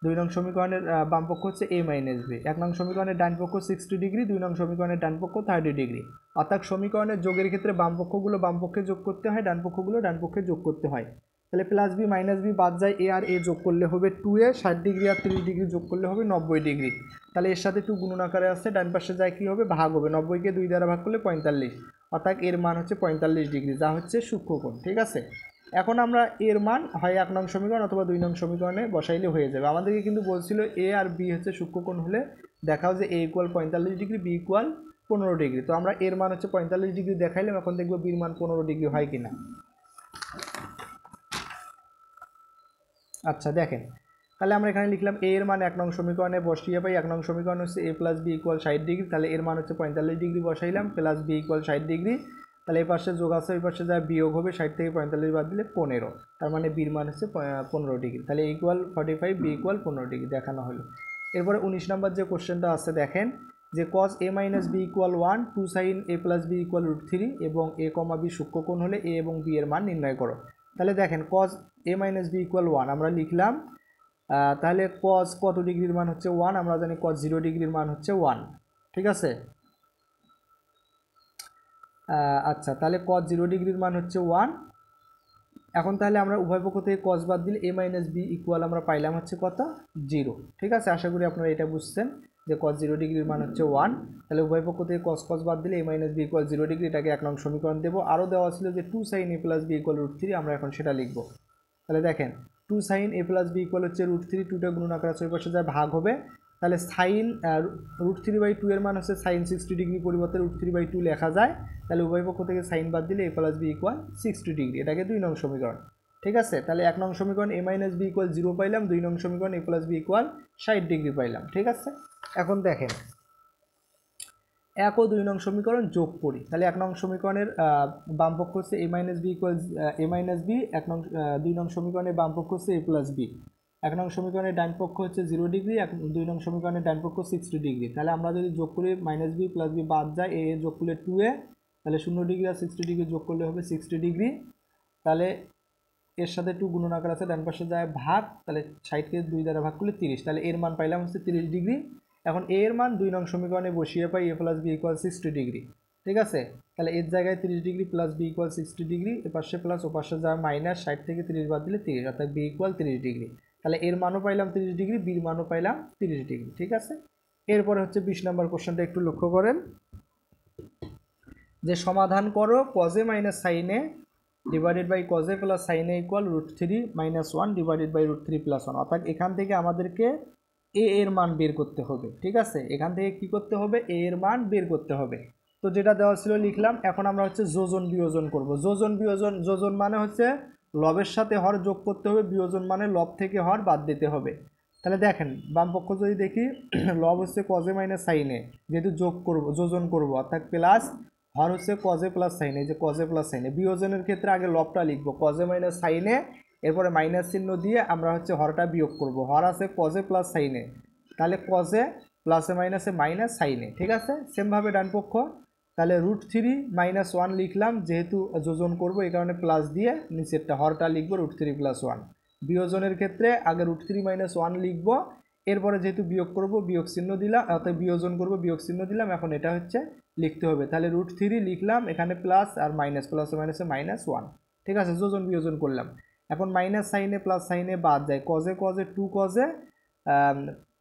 2 নং সমীকরণের বাম পক্ষ হচ্ছে এ মাইনাস বি। 1 নং সমীকরণের ডান পক্ষ 60 ডিগ্রি, 2 নং সমীকরণের ডান পক্ষ 30 ডিগ্রি। অর্থাৎ সমীকরণের যোগের ক্ষেত্রে বাম পক্ষগুলো বাম পক্ষে যোগ করতে হয়, ডান পক্ষগুলো ডান পক্ষে যোগ করতে হয়। তাহলে প্লাস বি মাইনাস বি বাদ যায়, এ আর এ যোগ করলে হবে 2a, 60 ডিগ্রি আর 30 ডিগ্রি যোগ করলে হবে 90 ডিগ্রি। তাহলে এর সাথে 2 গুণন আকারে আসছে, ডান পাশে যায় কী হবে? ভাগ হবে, 90কে 2 দ্বারা ভাগ করলে 45, অর্থাৎ এর মান হচ্ছে 45 ডিগ্রি, যা হচ্ছে সূক্ষ্মকোণ। ঠিক আছে, এখন আমরা এর মান হয় 1 নং সমীকরণ অথবা 2 নং সমীকরণে বসাইলে হয়ে যাবে। আমাদেরকে কিন্তু বলছিল এ আর বি হচ্ছে সূক্ষ্মকোণ হলে দেখাও যে A equal 45 degree, B equal 15 degree. তো আমরা এর মান হচ্ছে 45 ডিগ্রি দেখাইলাম, এখন দেখবো বির মান 15 ডিগ্রি হয় কিনা। আচ্ছা দেখেন, তাহলে আমরা এখানে লিখলাম এ এর মান 1 নং সমীকরণে বসিয়ে পাই। 1 নং সমীকরণ হচ্ছে A plus B equal 60 degree, তাহলে এর মান হচ্ছে 45 ডিগ্রি বসাইলাম, প্লাস বি ইকুয়াল 60 ডিগ্রি। তাহলে এই পাশে যোগ আছে, এই পাশে যা বিয়োগ হবে, 60 থেকে 45 বাদ দিলে 15, তার মানে বির মান হচ্ছে 15 ডিগ্রি। তাহলে ইকুয়াল 45, বি ইকুয়াল 15 ডিগ্রি দেখানো হলো। এরপরে 19 নম্বর যে কোশ্চেনটা আছে দেখেন, যে cos a minus B equal 1, 2 sign A plus B equal √3 এবং এ কমা বি সূক্ষ্মকোণ হলে এ এবং বি এর মান নির্ণয় করো। তাহলে দেখেন cos a minus B equal 1 আমরা লিখলাম, তাহলে cos কত ডিগ্রির মান হচ্ছে 1, আমরা জানি cos 0 ডিগ্রির মান হচ্ছে 1। ঠিক আছে, আচ্ছা তাহলে cos 0 ডিগ্রির মান হচ্ছে 1। এখন তাহলে আমরা উভয় পক্ষ থেকে cos বাদ দিলে a মাইনাস বি ইকুয়াল আমরা পাইলাম হচ্ছে কত? 0। ঠিক আছে, আশা করি আপনারা এটা বুঝছেন যে cos 0 ডিগ্রির মান হচ্ছে 1। তাহলে উভয় পক্ষ থেকে cos বাদ দিলে a minus B equal 0 degree, এটাকে 1 নং সমীকরণ দেবো। আরও দেওয়া ছিল যে 2 sign A plus B equal √3, আমরা এখন সেটা লিখবো। তাহলে দেখেন 2 sign A plus B equal হচ্ছে √3, 2টা গুণন আকার আছে, ওই পাশে যা ভাগ হবে। তাহলে সাইন √3/2 এর মান হচ্ছে সাইন 60 ডিগ্রি, পরিবর্তে √3/2 লেখা যায়। তাহলে উভয় পক্ষ থেকে সাইন বাদ দিলে এ প্লাস বি ইকুয়াল 60 ডিগ্রি, এটাকে 2 নং সমীকরণ। ঠিক আছে, তাহলে 1 নং সমীকরণ এ মাইনাস বি ইকুয়াল 0 পাইলাম, 2 নং সমীকরণ এ প্লাস বি ইকুয়াল 60 ডিগ্রি পাইলাম। ঠিক আছে, এখন দেখেন 1 ও 2 নং সমীকরণ যোগ করি। তাহলে 1 নং সমীকরণের বাম পক্ষ হচ্ছে এ মাইনাস বি ইকুয়াল এ মাইনাস বি, 2 নং সমীকরণের বাম পক্ষ হচ্ছে এ প্লাস বি। 1 নং সমীকরণের ডান পক্ষ হচ্ছে 0 ডিগ্রি, 2 নং সমীকরণের ডান পক্ষ 60 ডিগ্রি। তাহলে আমরা যদি যোগ করি মাইনাস বি প্লাস বি বাদ যায়, এ যোগ করলে 2a, তাহলে 0 ডিগ্রি আর 60 ডিগ্রি যোগ করলে হবে 60 ডিগ্রি। তাহলে এর সাথে 2 গুণন আকার আছে, ডান পাশে যায় ভাগ, তাহলে 60কে 2 দ্বারা ভাগ করলে 30, তাহলে এর মান পাইলাম হচ্ছে 30 ডিগ্রি। এখন এ এর মান 2 নং সমীকরণে বসিয়ে পাই A plus B equal 60 degree. ঠিক আছে, তাহলে এর জায়গায় 30 degree plus B equal 60 degree, এ পাশে প্লাস ও পাশে যায় মাইনাস, 60 থেকে 30 বাদ দিলে 30, অর্থাৎ বি ইকুয়াল 30 ডিগ্রি। তাহলে এর মানও পাইলাম 30 ডিগ্রি, বির মানও পাইলাম 30 ডিগ্রি। ঠিক আছে, এরপরে হচ্ছে 20 নম্বর কোশ্চেনটা একটু লক্ষ্য করেন, যে সমাধান করো cos a minus sine A divided by cos a plus sine A equal √3 minus 1 divided by √3 plus 1। অর্থাৎ এখান থেকে আমাদেরকে এ এর মান বের করতে হবে। ঠিক আছে, এখান থেকে কি করতে হবে? এ এর মান বের করতে হবে। তো যেটা দেওয়া ছিল লিখলাম, এখন আমরা হচ্ছে যোজন বিয়োজন করব। যোজন মানে হচ্ছে লবের সাথে হর যোগ করতে হবে, বিয়োজন মানে লব থেকে হর বাদ দিতে হবে। তাহলে দেখেন বাম পক্ষ যদি দেখি, লব হচ্ছে cos a মাইনাস সাইন এ, যেহেতু যোজন করব, অর্থাৎ প্লাস হর হচ্ছে cos a প্লাস সাইন এ, যে cos a প্লাস সাইন এ। বিয়োজনের ক্ষেত্রে আগে লবটা লিখবো cos a মাইনাস সাইন এ, এরপরে মাইনাস চিহ্ন দিয়ে আমরা হচ্ছে হরটা বিয়োগ করব। হর আছে cos a প্লাস সাইন এ, তাহলে cos a প্লাসে মাইনাসে মাইনাস সাইন এ। ঠিক আছে, সেমভাবে ডান পক্ষ, তাহলে √3 মাইনাস 1 লিখলাম, যেহেতু যোজন করব এই কারণে প্লাস দিয়ে নিচেরটা হরটা লিখবো √3 প্লাস 1। বিয়োজনের ক্ষেত্রে আগে √3 মাইনাস 1 লিখবো, এরপরে যেহেতু বিয়োগ করব বিয়োগ চিহ্ন দিলাম, অর্থাৎ বিয়োজন করব বিয়োগ চিহ্ন দিলাম। এখন এটা হচ্ছে লিখতে হবে, তাহলে √3 লিখলাম, এখানে প্লাস আর মাইনাস, প্লাসে মাইনাসে -1, ঠিক আছে, যোজন বিয়োজন করলাম। এখন মাইনাস সাইনে প্লাস সাইনে বাদ যায়, কজে কজে 2 কজে,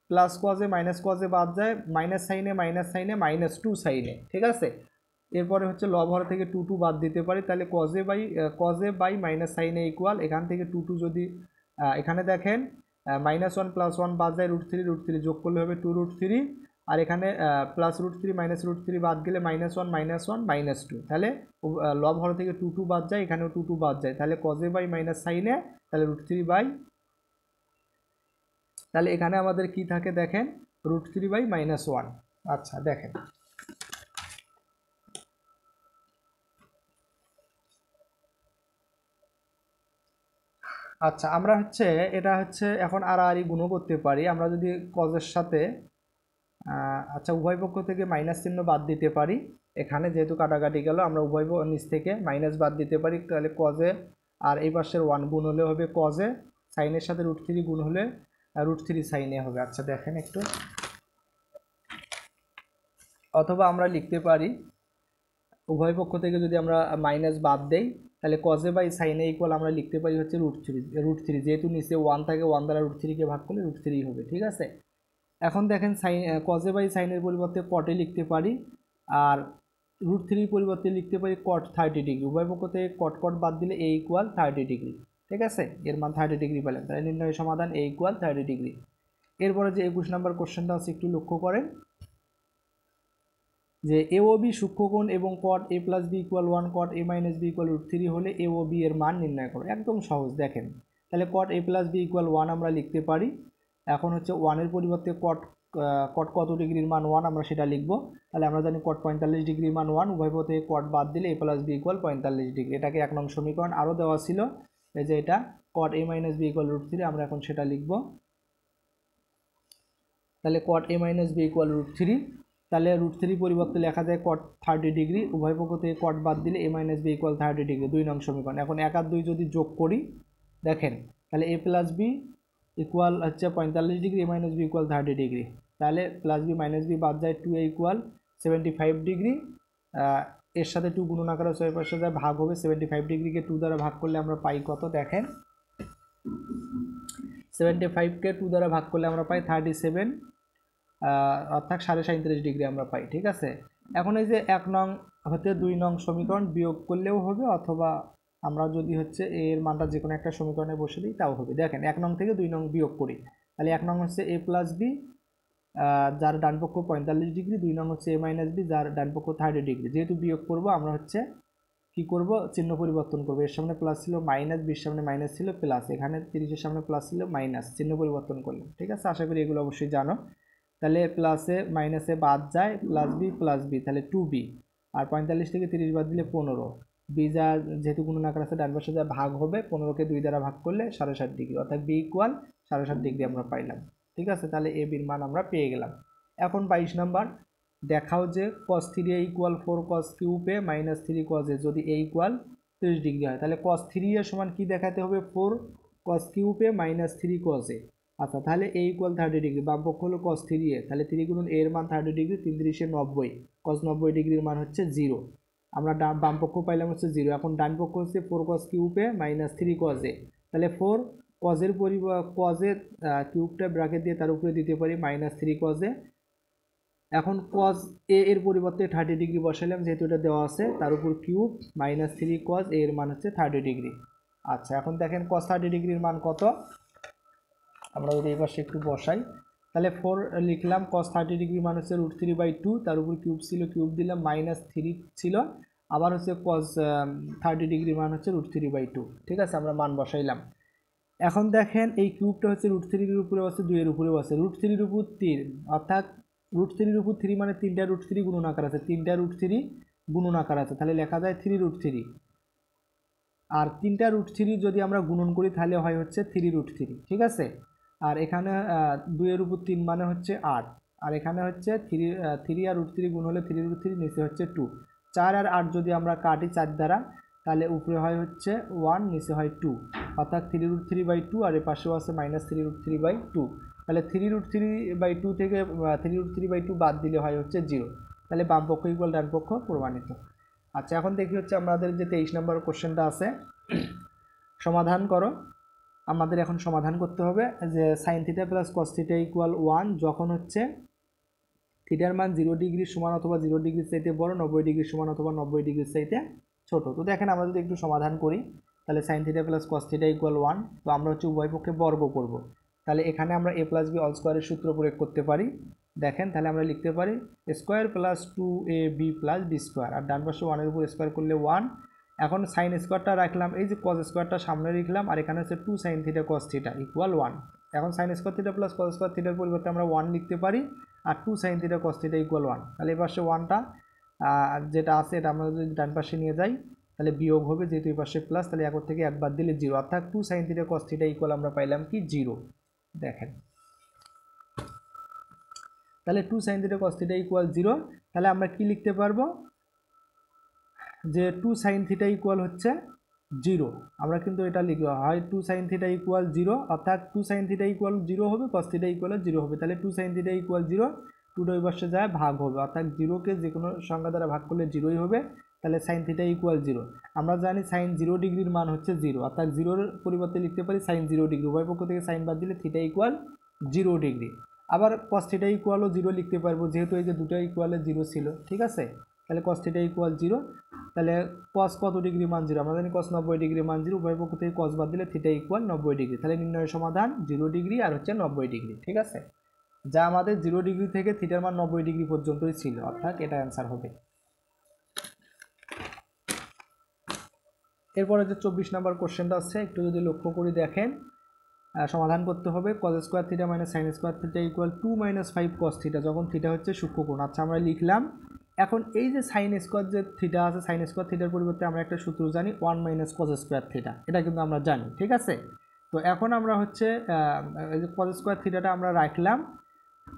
প্লাস কজে মাইনাস কজে বাদ যায়, মাইনাস সাইনে -2 সাইনে, ঠিক আছে। এরপরে হচ্ছে লব হর থেকে 2 বাদ দিতে পারি, তাহলে কজে বাই মাইনাস সাইনে ইকুয়াল, এখান থেকে 2 যদি এখানে দেখেন -1 + 1 বাদ যায় √3 যোগ করলে হবে 2√3, আর এখানে প্লাস √3 মাইনাস √3 বাদ গেলে -1 -2, তাহলে লব হর থেকে 2 বাদ যায়, এখানেও 2 বাদ যায়, তাহলে কজে বাই মাইনাস সাইনে, তাহলে √3 বাই, তাহলে এখানে আমাদের কি থাকে দেখেন √3 বাই -1। আচ্ছা দেখেন, আচ্ছা আমরা হচ্ছে এটা হচ্ছে এখন আড়াআড়ি গুণও করতে পারি আমরা যদি কজের সাথে, আচ্ছা উভয় পক্ষ থেকে মাইনাস চিহ্ন বাদ দিতে পারি। এখানে যেহেতু কাটাকাটি গেল, আমরা উভয় নিচ থেকে মাইনাস বাদ দিতে পারি, তাহলে কজে আর এই পাশের 1 গুণ হলে হবে কজে, সাইনের সাথে √3 গুণ হলে √3 সাইনে হবে। আচ্ছা দেখেন একটু, অথবা আমরা লিখতে পারি উভয় পক্ষ থেকে যদি আমরা মাইনাস বাদ দেই, তাহলে কজে বাই সাইনে ইকুয়াল আমরা লিখতে পারি হচ্ছে √3, যেহেতু নিচে 1 থাকে, 1 দ্বারা √3 ভাগ করলে √3 হবে, ঠিক আছে। এখন দেখেন কজে বাই সাইনের পরিবর্তে কটে লিখতে পারি, আর √3 পরিবর্তে লিখতে পারি কট 30°। উভয় পক্ষ থেকে কট কট বাদ দিলে a ইকুয়াল 30°, ঠিক আছে, এর মান 30° পেলেন, তাহলে নির্ণয় সমাধান a ইকুয়াল 30°। এরপরে যে 21 নম্বর কোশ্চেনটা আছে একটু লক্ষ্য করেন, যে এ ও বি সূক্ষ্মকোণ এবং কট a + b = 1, caught a - b = √3 হলে এ ও বি এর মান নির্ণয় করো। একদম সহজ, দেখেন তাহলে কট a + b = 1 আমরা লিখতে পারি। এখন হচ্ছে 1 এর পরিবর্তে কট কত ডিগ্রির মান 1 আমরা সেটা লিখব। তাহলে আমরা জানি কট 45 ডিগ্রির মান 1, উভয় পক্ষ থেকে কট বাদ দিলে a + b = 45 ডিগ্রি। এটাকে 1 নং সমীকরণ। আরও দেওয়া ছিল এই যে এটা কট a - b = √3, আমরা এখন সেটা লিখব। তাহলে কট a - b = √3, তাহলে √3 পরিবর্তে লেখা যায় কট 30°, উভয় পক্ষ থেকে কট বাদ দিলে a - b = 30°, 2 নং সমীকরণ। এখন 1 আর 2 যদি যোগ করি দেখেন, তাহলে a + b ইকুয়াল হচ্ছে 45°, a - b = 30°, তাহলে প্লাস b মাইনাস b বাদ যায়, 2a = 75°, এর সাথে 2 গুণন আকারে 6 পাশে যায় ভাগ হবে, 75°কে 2 দ্বারা ভাগ করলে আমরা পাই কত দেখেন, 75কে 2 দ্বারা ভাগ করলে আমরা পাই 37, অর্থাৎ 37.5° আমরা পাই, ঠিক আছে। এখন এই যে 1 নং হতে 2 নং সমীকরণ বিয়োগ করলেও হবে, অথবা আমরা যদি হচ্ছে এর মানটা যে কোনো একটা সমীকরণে বসে দিই তাও হবে। দেখেন 1 নং থেকে 2 নং বিয়োগ করি, তাহলে 1 নং হচ্ছে a + b যার ডান পক্ষ 45°, 2 নং হচ্ছে a - b যার ডান পক্ষ 30°। যেহেতু বিয়োগ করব আমরা হচ্ছে কি করব, চিহ্ন পরিবর্তন করব। এর সামনে প্লাস ছিল মাইনাস, বির সামনে মাইনাস ছিল প্লাস, এখানে 30 এর সামনে প্লাস ছিল মাইনাস, চিহ্ন পরিবর্তন করলাম, ঠিক আছে। আশা করি এগুলো অবশ্যই জানো। তাহলে প্লাসে মাইনাসে বাদ যায়, প্লাস বি তাহলে 2b, আর 45 থেকে 30 বাদ দিলে 15, বি যা যেহেতু গুণন আকার আছে ডান পাশে যা ভাগ হবে, 15কে 2 দ্বারা ভাগ করলে 60°, অর্থাৎ বি ইকুয়াল 60° আমরা পাইলাম, ঠিক আছে। তাহলে এ বির মান আমরা পেয়ে গেলাম। এখন 22 নাম্বার, দেখাও যে cos 3a = 4 cos cube a - 3 cos a যদি a = 30° হয়, তাহলে cos 3a সমান কি দেখাতে হবে, 4 cos cube a - 3 cos a। আচ্ছা তাহলে a = 30°, বাম পক্ষ হলো cos 3a, তাহলে 3 গুণন a এর মান 30°, 3 × 90, cos 90°-র মান হচ্ছে 0। আমরা বাম পক্ষ পাইলাম হচ্ছে 0। এখন ডান পক্ষ হচ্ছে 4 cos cube a - 3 cos a, তাহলে 4 cos এর cos এর কিউবটা ব্র্যাকেট দিয়ে তার উপরে দিতে পারি -3 cos a। এখন cos a এর পরিবর্তে 30° বসালাম, যেহেতু এটা দেওয়া আছে, তার উপর কিউব -3 cos a এর মান হচ্ছে 30°। আচ্ছা এখন দেখেন cos 30°-র মান কত, আমরা যদি এই পাশে একটু বসাই, তাহলে 4 লিখলাম, cos 30°-র মান হচ্ছে √3/2, তার উপর কিউব ছিল, কিউব দিলাম, -3 ছিল, আবার হচ্ছে cos 30°-র মান হচ্ছে √3/2, ঠিক আছে, আমরা মান বসাইলাম। এখন দেখেন এই কিউবটা হচ্ছে √3-এর উপরে আছে, 2 এর উপরেও আছে, √3-এর উপর 3, অর্থাৎ √3-এর উপর 3 মানে 3টা √3 গুণন আকার আছে, 3টা √3 গুণন আকার আছে, তাহলে লেখা যায় 3√3, আর 3টা √3 যদি আমরা গুণন করি তাহলে হয় হচ্ছে 3√3, ঠিক আছে। আর এখানে 2 এর উপর 3 মানে হচ্ছে 8, আর এখানে হচ্ছে 3 আর √3 গুণ হলে 3√3, নিচে হচ্ছে 2, 4 আর 8 যদি আমরা কাটি 4 দ্বারা, তাহলে উপরে হয় হচ্ছে 1, নিচে হয় 2, অর্থাৎ 3√3/2, আর এর পাশেও আছে -3√3/2। তাহলে 3√3/2 থেকে 3√3/2 বাদ দিলে হয় হচ্ছে 0। তাহলে বাম পক্ষ ইকুয়াল ডান পক্ষ প্রমাণিত। আচ্ছা, এখন দেখি হচ্ছে আমাদের যে 23 নম্বর কোশ্চেনটা আছে, সমাধান করো। আমাদের এখন সমাধান করতে হবে যে sign theta plus cos theta equal 1 যখন হচ্ছে থিটার মান 0 ডিগ্রি সমান অথবা 0 ডিগ্রির চাইতে বড়, 90 ডিগ্রি সমান অথবা 90 ডিগ্রির চাইতে ছোট। তো দেখেন আমরা যদি একটু সমাধান করি, তাহলে sine theta plus cos theta equal 1, তো আমরা হচ্ছে উভয় পক্ষে বর্গ করব। তাহলে এখানে আমরা a প্লাস বি অল স্কোয়ারের সূত্র প্রয়োগ করতে পারি। দেখেন তাহলে আমরা লিখতে পারি square plus 2ab plus B square, আর ডান পাশে 1 এর উপর স্কোয়ার করলে 1। এখন সাইন স্কোয়ারটা রাখলাম, এই যে কস স্কোয়ারটা সামনে লিখলাম, আর এখানে হচ্ছে 2 sine theta cos theta equal 1। এখন sine square theta plus cos square থিটার পরিবর্তে আমরা 1 লিখতে পারি, আর 2 sine theta cos theta equal 1। তাহলে এই পাশে 1টা যেটা আছে এটা আমরা যদি ডান পাশে নিয়ে যাই তাহলে বিয়োগ হবে, যেহেতু এই পাশে প্লাস, তাহলে 1 থেকে 1 বাদ দিলে 0, অর্থাৎ 2 sine theta cos theta equal আমরা পাইলাম কি 0। দেখেন তাহলে 2 sine theta cos theta equal 0। তাহলে আমরা কি লিখতে পারবো যে 2 সাইন থিটা ইকুয়াল হচ্ছে 0। আমরা কিন্তু এটা লিখবো হয় 2 সাইন থিটা ইকুয়াল 0, অর্থাৎ 2 সাইন থিটা ইকুয়াল 0 হবে, কস থিটা ইকুয়াল 0 হবে। তাহলে 2 সাইন থিটা ইকুয়াল 0, 2 ওই পাশে যায় ভাগ হবে, অর্থাৎ 0কে যে কোনো সংখ্যা দ্বারা ভাগ করলে 0ই হবে। তাহলে সাইন থিটা ইকুয়াল 0। আমরা জানি সাইন 0 ডিগ্রির মান হচ্ছে 0, অর্থাৎ 0-র পরিবর্তে লিখতে পারি সাইন 0 ডিগ্রি। উভয় পক্ষ থেকে সাইন বাদ দিলে থিটা ইকুয়াল 0 ডিগ্রি। আবার কস থিটা ইকুয়ালও 0 লিখতে পারবো, যেহেতু এই যে দুটো ইকুয়ালে 0 ছিল, ঠিক আছে। তাহলে কস থিটা ইকুয়াল 0। তাহলে কস কত ডিগ্রি মান 0? আমরা জানি কস 90 ডিগ্রি মান 0, উভয় পক্ষ থেকে কস বাদ দিলে থিটা ইকুয়াল 90 ডিগ্রি। তাহলে নির্ণয়ের সমাধান 0 ডিগ্রি আর হচ্ছে 90 ডিগ্রি, ঠিক আছে, যা আমাদের 0 ডিগ্রি থেকে থিটার মান 90 ডিগ্রি পর্যন্তই ছিল, অর্থাৎ এটা অ্যান্সার হবে। এরপরে যে 24 নম্বর কোশ্চেনটা আছে, একটু যদি লক্ষ্য করি দেখেন, সমাধান করতে হবে cos square theta minus sine square theta equal 2 - 5 cos theta, যখন থিটা হচ্ছে সূক্ষ্মকোণ। আচ্ছা, আমরা লিখলাম। এখন এই যে সাইন স্কোয়ার যে থিটা আছে, সাইন স্কোয়ার থিটার পরিবর্তে আমরা একটা সূত্র জানি 1 - কজ স্কোয়ার থিটা, এটা কিন্তু আমরা জানি, ঠিক আছে। তো এখন আমরা হচ্ছে এই যে কজ স্কোয়ার থিটাটা আমরা রাখলাম,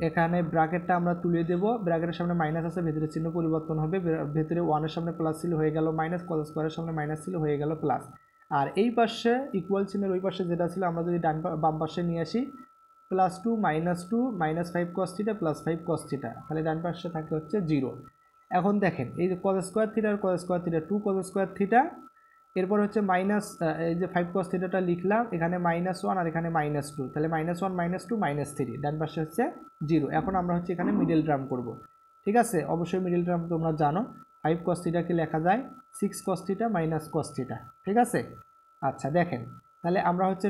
এখানে ব্র্যাকেটটা আমরা তুলে দেব, ব্র্যাকেটের সামনে মাইনাস আছে, ভেতরের চিহ্ন পরিবর্তন হবে, ভেতরে 1-এর সামনে প্লাস ছিল হয়ে গেল মাইনাস, কজ স্কোয়ারের সামনে মাইনাস ছিল হয়ে গেল প্লাস। আর এই পাশে ইকুয়াল চিহ্নের ওই পাশে যেটা ছিল আমরা যদি বাম পাশে নিয়ে আসি, +2 -2 -5 cos theta plus 5 cos theta, তাহলে ডান পাশে থাকে হচ্ছে 0। এখন দেখেন এই যে cos স্কোয়ার থিটা আর cos square theta, 2 cos square theta, এরপর হচ্ছে মাইনাস এই যে 5 cos থিটাটা লিখলাম, এখানে -1 আর এখানে -2, তাহলে -1 -2 -3, ডান পাশে হচ্ছে 0। এখন আমরা হচ্ছে এখানে মিডল টার্ম করব, ঠিক আছে। অবশ্যই মিডল টার্ম তোমরা জানো, 5 cos থিটাকে লেখা যায় 6 cos থিটা - cos থিটা, ঠিক আছে। আচ্ছা দেখেন, তাহলে আমরা হচ্ছে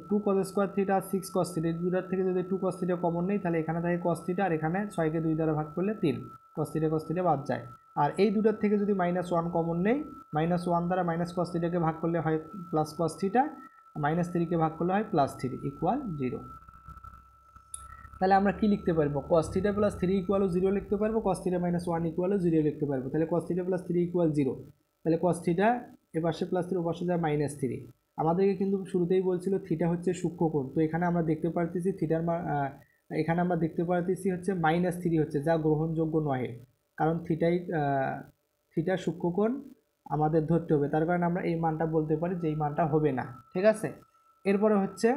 2 cos square theta 6 cos theta, এই দুটার থেকে যদি 2 cos থিটা কমন নেই, তাহলে এখানে থাকে cos থিটা, আর এখানে 6কে 2 দ্বারা ভাগ করলে 3, cos থিটা বাদ যায়। আর এই দুটার থেকে যদি -1 কমন নেই, -1 দ্বারা cos থিটাকে ভাগ করলে হয় প্লাস cos থিটা, -3কে ভাগ করলে হয় +3 ইকুয়াল 0। তাহলে আমরা কি লিখতে পারবো? cos থিটা প্লাস 3 ইকুয়াল 0 লিখতে পারবো, cos থিটা -1 ইকুয়াল 0 লিখতে পারবো। তাহলে cos থিটা প্লাস 3 ইকুয়াল 0, তাহলে cos থিটা এপাশে +3 ওপাশে যায় -3। আমাদেরকে কিন্তু শুরুতেই বলছিল থিটা হচ্ছে সূক্ষ্মকোণ, তো এখানে আমরা দেখতে পারতেছি থিটার এখানে আমরা দেখতে পারতেছি হচ্ছে -3 হচ্ছে, যা গ্রহণযোগ্য নয়, কারণ থিটা সূক্ষ্মকোণ আমাদের ধরতে হবে, তার কারণে আমরা এই মানটা বলতে পারি যে এই মানটা হবে না, ঠিক আছে। এরপরে হচ্ছে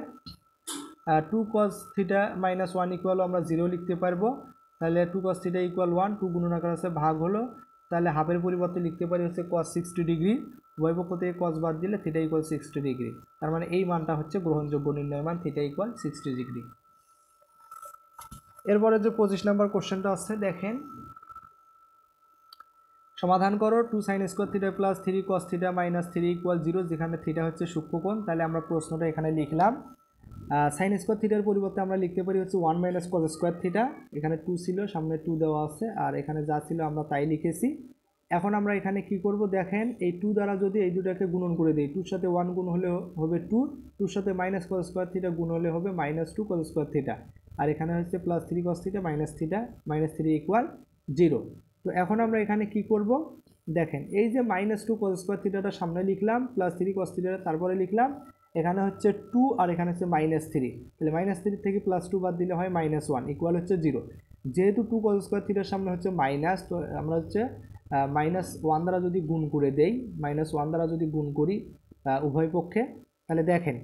2 cos থিটা -1 ইকুয়াল আমরা 0 লিখতে পারবো। তাহলে 2 cos থিটা ইকুয়াল 1, 2 গুণন আকার আছে ভাগ হলো, তাহলে হাফের পরিবর্তে লিখতে পারি হচ্ছে cos 60 ডিগ্রি, উভয় পক্ষ থেকে cos বাদ দিলে থিটা ইকুয়াল 60 ডিগ্রি, তার মানে এই মানটা হচ্ছে গ্রহণযোগ্য নির্ণয় মান, থিটা ইকুয়াল 60 ডিগ্রি। এরপরে যে 25 নম্বর কোশ্চেনটা আছে দেখেন, সমাধান করো 2 sin square theta plus 3 cos theta -3 equal 0, যেখানে থিটা হচ্ছে সূক্ষ্মকোণ। তাহলে আমরা প্রশ্নটা এখানে লিখলাম, সাইন স্কোয়ার থিটার পরিবর্তে আমরা লিখতে পারি হচ্ছে 1 - cos স্কোয়ার থিটা, এখানে 2 ছিল, সামনে 2 দেওয়া আছে, আর এখানে যা ছিল আমরা তাই লিখেছি। এখন আমরা এখানে কি করব দেখেন, এই 2 দ্বারা যদি এই দুটাকে গুণন করে দিই, 2-র সাথে 1 গুণ হলে হবে 2, 2-র সাথে -cos স্কোয়ার থিটা গুণ হলে হবে -2 cos স্কোয়ার থিটা, আর এখানে হচ্ছে +3 cos থিটা -3 ইকুয়াল 0। তো এখন আমরা এখানে কি করব দেখেন, এই যে -2 cos স্কোয়ার থিটাটা সামনে লিখলাম, +3 cos থিটাটা তারপরে লিখলাম, এখানে হচ্ছে 2 আর এখানে হচ্ছে -3, তাহলে -3 থেকে +2 বাদ দিলে হয় -1 ইকুয়াল হচ্ছে 0। যেহেতু 2 cos স্কোয়ার থিটার সামনে হচ্ছে মাইনাস, তো আমরা হচ্ছে -1 দ্বারা যদি গুণ করে দেই, -1 দ্বারা যদি গুণ করি উভয় পক্ষে, তাহলে দেখেন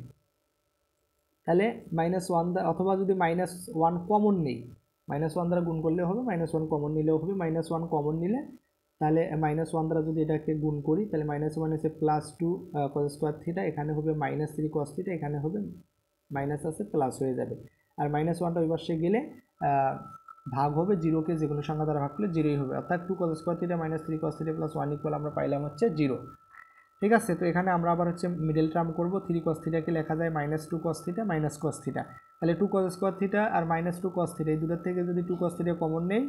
তাহলে -1 অথবা যদি -1 কমন নেই, -1 দ্বারা গুণ করলে হবে, -1 কমন নিলেও হবে। -1 কমন নিলে তাহলে -1 দ্বারা যদি এটাকে গুণ করি তাহলে -1 এসে +2 cos স্কোয়ার থিটা, এখানে হবে -3 cos থিটা, এখানে হবে মাইনাস আছে প্লাস হয়ে যাবে। আর -1টা ওই পাশে গেলে ভাগ হবে, জিরোকে যে কোনো সংখ্যা দ্বারা ভাগ করলে জিরোই হবে, অর্থাৎ 2 cos square theta -3 cos theta + 1 equal আমরা পাইলাম হচ্ছে 0। ঠিক আছে, তো এখানে আমরা আবার হচ্ছে মিডল টার্ম করব। 3 cos থিটাকে লেখা যায় -2 cos থিটা cos থিটা, তাহলে 2 cos স্কোয়ার থিটা আর -2 cos থিটা, এই দুটোর থেকে যদি 2 cos থিটা কমন নেই,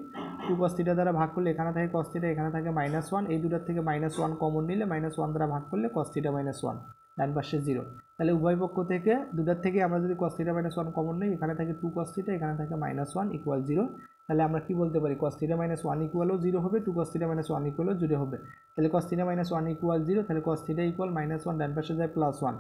2 cos থিটা দ্বারা ভাগ করলে এখানে থাকে cos থিটা, এখানে থাকে -1, এই দুটোর থেকে -1 কমন নিলে -1 দ্বারা ভাগ করলে cos থিটা -1, ডান পাশে 0। তাহলে উভয় পক্ষ থেকে দুটোর থেকে আমরা যদি cos থিটা -1 কমন নেই, এখানে থাকে 2 cos থিটা, এখানে থাকে -1 ইকুয়াল 0। তাহলে আমরা কি বলতে পারি, cos থিটা -1 ইকুয়ালও 0 হবে, 2 cos থিটা -1 ইকুয়ালও 0 হবে। তাহলে cos থিটা -1 ইকুয়াল 0, তাহলে cos থিটা ইকুয়াল -1, ডান পাশে যায় +1।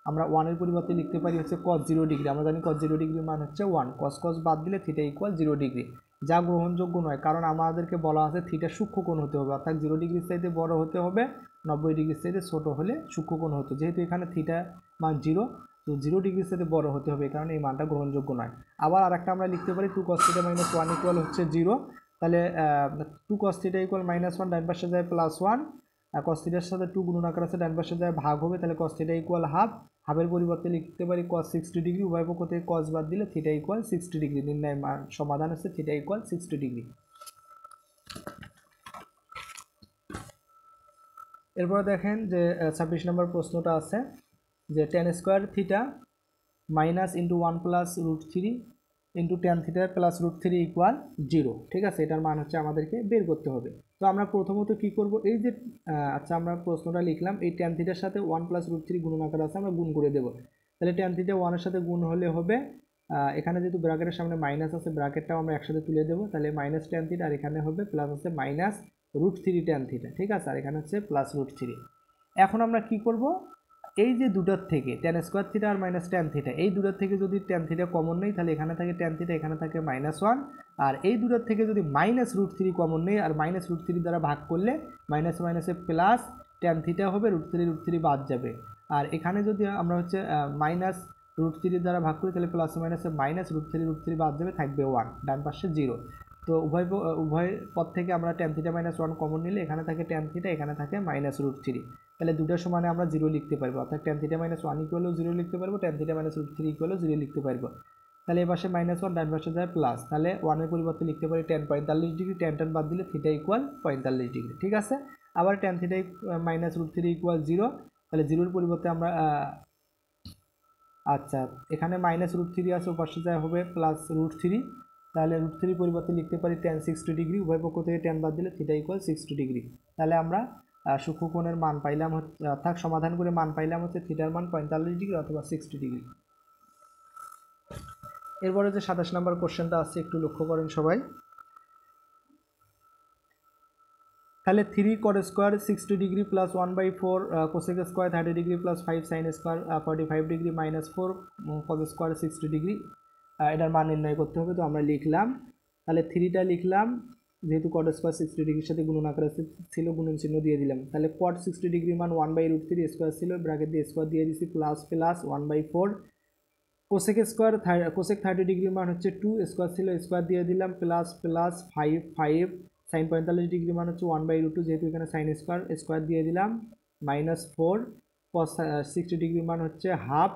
আমরা 1 এর পরিবর্তে লিখতে পারি হচ্ছে cos 0 ডিগ্রি, আমরা জানি cos 0 ডিগ্রির মান হচ্ছে 1, cos বাদ দিলে থিটা ইকুয়াল 0 ডিগ্রি, যা গ্রহণযোগ্য নয়, কারণ আমাদেরকে বলা আছে থিটা সূক্ষ্মকোণ হতে হবে, অর্থাৎ 0 ডিগ্রির চাইতে বড় হতে হবে, 90 ডিগ্রির চাইতে ছোট হলে সূক্ষ্মকোণ হতো। যেহেতু এখানে থিটা মান 0, তো 0 ডিগ্রির সাথে বড় হতে হবে, কারণ এই মানটা গ্রহণযোগ্য নয়। আবার আরেকটা আমরা লিখতে পারি 2 cos থিটা -1 ইকুয়াল হচ্ছে 0, তাহলে 2 cos থিটা ইকুয়াল -1, ডান পাশে যায় +1, আর cos থিটার সাথে 2 গুণন আকার আছে, ডান পাশে যায় ভাগ হবে, তাহলে cos থিটা ইকুয়াল হাফ, হাফের পরিবর্তে লিখতে পারি cos 60 ডিগ্রি, উভয় পক্ষ থেকে cos বাদ দিলে থিটা ইকুয়াল 60 ডিগ্রি, নির্ণয় সমাধান হচ্ছে থিটা ইকুয়াল 60 ডিগ্রি। এরপরে দেখেন যে 26 নম্বর প্রশ্নটা আছে যে tan square theta minus into 1 plus √3 into tan theta plus √3 equal 0। ঠিক আছে, এটার মান হচ্ছে আমাদেরকে বের করতে হবে। তো আমরা প্রথমত কি করব, এই যে আচ্ছা আমরা প্রশ্নটা লিখলাম, এই tan থিটার সাথে 1 প্লাস √3 গুণন আকার আছে, আমরা গুণ করে দেব। তাহলে tan থিটা 1 এর সাথে গুণ হলে হবে, এখানে যেহেতু ব্র্যাকেটের সামনে মাইনাস আছে, ব্র্যাকেটটাও আমরা একসাথে তুলে দেবো, তাহলে মাইনাস tan থিটা, আর এখানে হবে প্লাস আছে -√3 tan থিটা। ঠিক আছে, আর এখানে হচ্ছে প্লাস √3। এখন আমরা কি করব, এই যে দুটোর থেকে tan স্কোয়ার থিটা আর tan থিটা, এই দুটোর থেকে যদি tan থিটা কমন নেই, তাহলে এখানে থাকে tan থিটা, এখানে থাকে -1, আর এই দুটোর থেকে যদি -√3 কমন নেই, আর -√3 দ্বারা ভাগ করলে মাইনাস মাইনাসে প্লাস tan থিটা হবে, √3 বাদ যাবে। আর এখানে যদি আমরা হচ্ছে -√3 দ্বারা ভাগ করি, তাহলে প্লাস মাইনাসে -√3 বাদ যাবে, থাকবে 1, ডান পাশে 0। তো উভয় পদ থেকে আমরা tan থিটা -1 কমন নিলে এখানে থাকে tan থিটা, এখানে থাকে -√3, তাহলে দুটোর সমানে আমরা 0 লিখতে পারবো, অর্থাৎ tan থিটা -1 ইকুয়ালও 0 লিখতে পারবো, tan থিটা -√3 ইকুয়ালও 0 লিখতে পারবো। তাহলে এই পাশে -1, ডান পাশে যায় প্লাস, তাহলে 1 এর পরিবর্তে লিখতে পারি tan 45 ডিগ্রি, tan বাদ দিলে থিটা ইকুয়াল 45 ডিগ্রি। ঠিক আছে, আবার tan থিটা -√3 ইকুয়াল 0, তাহলে 0 এর পরিবর্তে আমরা আচ্ছা এখানে -√3 আছে, ও পাশে যায় হবে +√3, তাহলে √3 পরিবর্তে লিখতে পারি tan 60 ডিগ্রি, উভয় পক্ষ থেকে tan বাদ দিলে থিটা ইকুয়াল 60 ডিগ্রি। তাহলে আমরা সূক্ষ্মকোণের মান পাইলাম, অর্থাৎ সমাধান করে মান পাইলাম হচ্ছে থিটার মান 45 ডিগ্রি অথবা 60 ডিগ্রি। এরপরে যে 27 নম্বর কোশ্চেনটা আছে একটু লক্ষ্য করেন সবাই। তাহলে 3 cot square 60 degree plus 1/4 cosec square 30 degree plus 5 sine square 45 degree -4 cos square 60 degree, এটার মান নির্ণয় করতে হবে। তো আমরা লিখলাম, তাহলে 3টা লিখলাম, যেহেতু cot স্কোয়ার 60 ডিগ্রির সাথে গুণন আকারে ছিল, গুণন চিহ্ন দিয়ে দিলাম। তাহলে cot 60 ডিগ্রি মান 1/√3 স্কোয়ার ছিল, ব্র্যাকেট দিয়ে স্কোয়ার দিয়ে দিছি, plus 1/4 cosec square cosec 30 degree মান হচ্ছে 2 স্কোয়ার ছিল, স্কোয়ার দিয়ে দিলাম, প্লাস 5 সাইন 45 ডিগ্রি মান হচ্ছে 1/√2, যেহেতু এখানে সাইন স্কোয়ার দিয়ে দিলাম, -4 cos 60 ডিগ্রি মান হচ্ছে হাফ,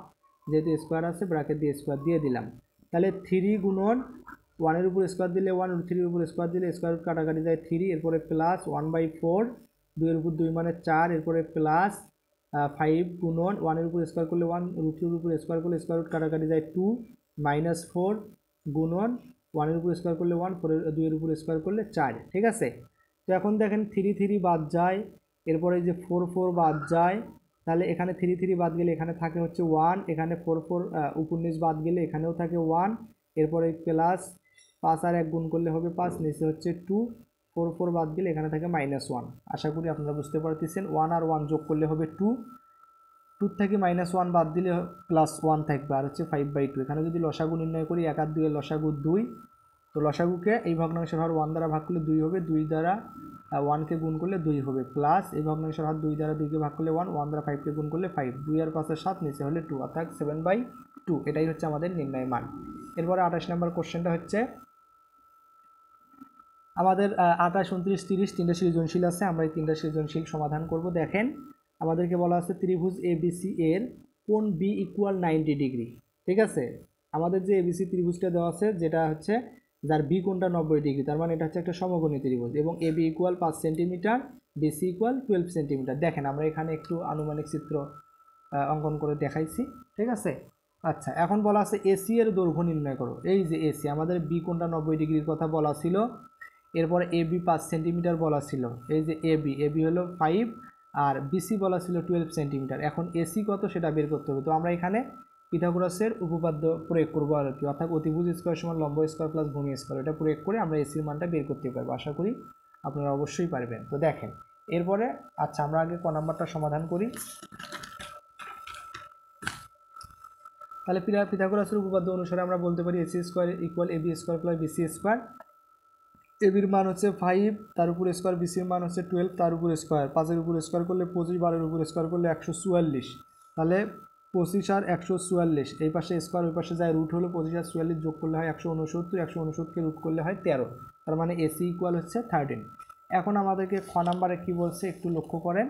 যেহেতু স্কোয়ার আছে ব্র্যাকেট দিয়ে স্কোয়ার দিয়ে দিলাম। তাহলে 3 গুণন 1 এর উপর স্কোয়ার দিলে 1, √3 এর উপর স্কোয়ার দিলে স্কোয়ার রুট কাটাকাটি যায় 3, এরপরে প্লাস 1/4, 2 এর উপর 2 মানে 4, এরপরে প্লাস 5 গুণন 1 এর উপর স্কোয়ার করলে 1, √3 এর উপর স্কোয়ার করলে স্কোয়ার রুট কাটাকাটি যায় 2, -4 গুণন 1 এর উপর স্কোয়ার করলে 1, 2 এর উপর স্কোয়ার করলে 4। ঠিক আছে, তো এখন দেখেন 3 বাদ যায়, এরপরে যে 4 বাদ যায়, তাহলে এখানে 3 বাদ গেলে এখানে থাকে হচ্ছে 1, এখানে 4 উপর নিচ বাদ গেলে এখানেও থাকে 1, এরপরে প্লাস 5 আর 1 গুণ করলে হবে 5, নিচে হচ্ছে 2, 4 বাদ গেলে এখানে থাকে -1। আশা করি আপনারা বুঝতে পারতেছেন, 1 আর 1 যোগ করলে হবে 2, 2 থেকে -1 বাদ দিলে +1 থাকবে, আর হচ্ছে 5/2। এখানে যদি লসাগু নির্ণয় করি, 1 আর 2 এর লসাগু 2, তো লসাগুকে এই ভগ্নাংশের হর 1 দ্বারা ভাগ করলে 2 হবে, 2 দ্বারা 1কে গুণ করলে 2 হবে, প্লাস এই ভগ্নাংশের হর 2 দ্বারা 2কে ভাগ করলে 1, 1 দ্বারা 5কে গুণ করলে 5, 2 আর 5 এর 7, নিচে হলে 2, অর্থাৎ 7/2 2, এটাই হচ্ছে আমাদের নির্ণয় মান। এরপরে 28 নম্বর কোশ্চেনটা হচ্ছে আমাদের 28, 29, 30 তিনটা সৃজনশীল আছে, আমরা এই তিনটা সৃজনশীল সমাধান করব। দেখেন আমাদেরকে বলা আছে ত্রিভুজ এবিসি এর কোণ বি ইকুয়াল 90 ডিগ্রি। ঠিক আছে, আমাদের যে এবিসি ত্রিভুজটা দেওয়া আছে যেটা হচ্ছে যার বি কোণটা 90 ডিগ্রি, তার মানে এটা হচ্ছে একটা সমকোণী ত্রিভুজ এবং AB equal 5 centimetre, BC equal 12 centimetre. দেখেন আমরা এখানে একটু আনুমানিক চিত্র অঙ্কন করে দেখাইছি। ঠিক আছে, আচ্ছা এখন বলা আছে এসি এর দৈর্ঘ্য নির্ণয় করো। এই যে এসি আমাদের বি কোণটা 90 ডিগ্রির কথা বলা ছিল, এরপর এবি 5 সেন্টিমিটার বলা ছিল, এই যে এবি হলো 5 আর বিসি বলা ছিল 12 সেন্টিমিটার। এখন এসি কত সেটা বের করতে হবে। তো আমরা এখানে পিথাগোরাসের উপপাদ্য প্রয়োগ করবো আর কি, অর্থাৎ অতিভুজ স্কয়ার সমান লম্ব স্কয়ার প্লাস ভূমি স্কয়ার, এটা প্রয়োগ করে আমরা এসির মানটা বের করতে পারবো। আশা করি আপনারা অবশ্যই পারবেন। তো দেখেন এরপরে আচ্ছা আমরা আগে ক নাম্বারটা সমাধান করি। তাহলে পিথাগোরাসের উপপাদ্য অনুসারে আমরা বলতে পারি AC square equal AB square plus BC square. এবির মান হচ্ছে 5, তার উপর স্কয়ার, বিসির মান হচ্ছে 12, তার উপর স্কয়ার, 5-এর উপর স্কয়ার করলে 25, 12-এর উপর স্কয়ার করলে 144। তাহলে 25 আর 144, এই পাশে স্কয়ার ওই পাশে যায় রুট হলো 25 আর 44 যোগ করলে হয় 169, 169কে রুট করলে হয় 13, তার মানে এসি ইকুয়াল হচ্ছে 13। এখন আমাদেরকে খ নাম্বারে কি বলছে একটু লক্ষ্য করেন।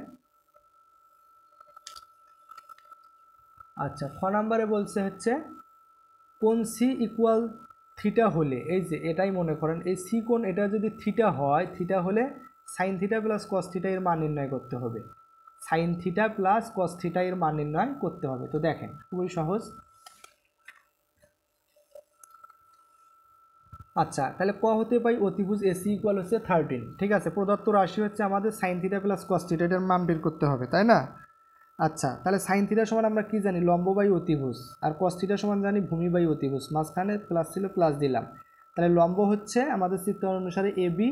আচ্ছা খ নাম্বারে বলছে হচ্ছে কোণ সি ইকুয়াল থিটা হলে, এই যে এটাই মনে করেন এই সি কোণ এটা যদি থিটা হয়, থিটা হলে sign theta plus cos theta এর মান নির্ণয় করতে হবে। Sign theta plus cos theta এর মান নির্ণয় করতে হবে। তো দেখেন খুবই সহজ। আচ্ছা তাহলে ক হতে পাই অতিভুজ এসি ইকুয়াল হচ্ছে 13। ঠিক আছে, প্রদত্ত রাশি হচ্ছে আমাদের sign theta plus cos theta এর মান বের করতে হবে, তাই না? আচ্ছা তাহলে সাইন থিটা সমান আমরা কি জানি, লম্ব বাই অতিভুজ, আর কস থিটা সমান জানি ভূমি বাই অতিভুজ, মাঝখানে প্লাস ছিল প্লাস দিলাম। তাহলে লম্ব হচ্ছে আমাদের চিত্র অনুসারে এবি,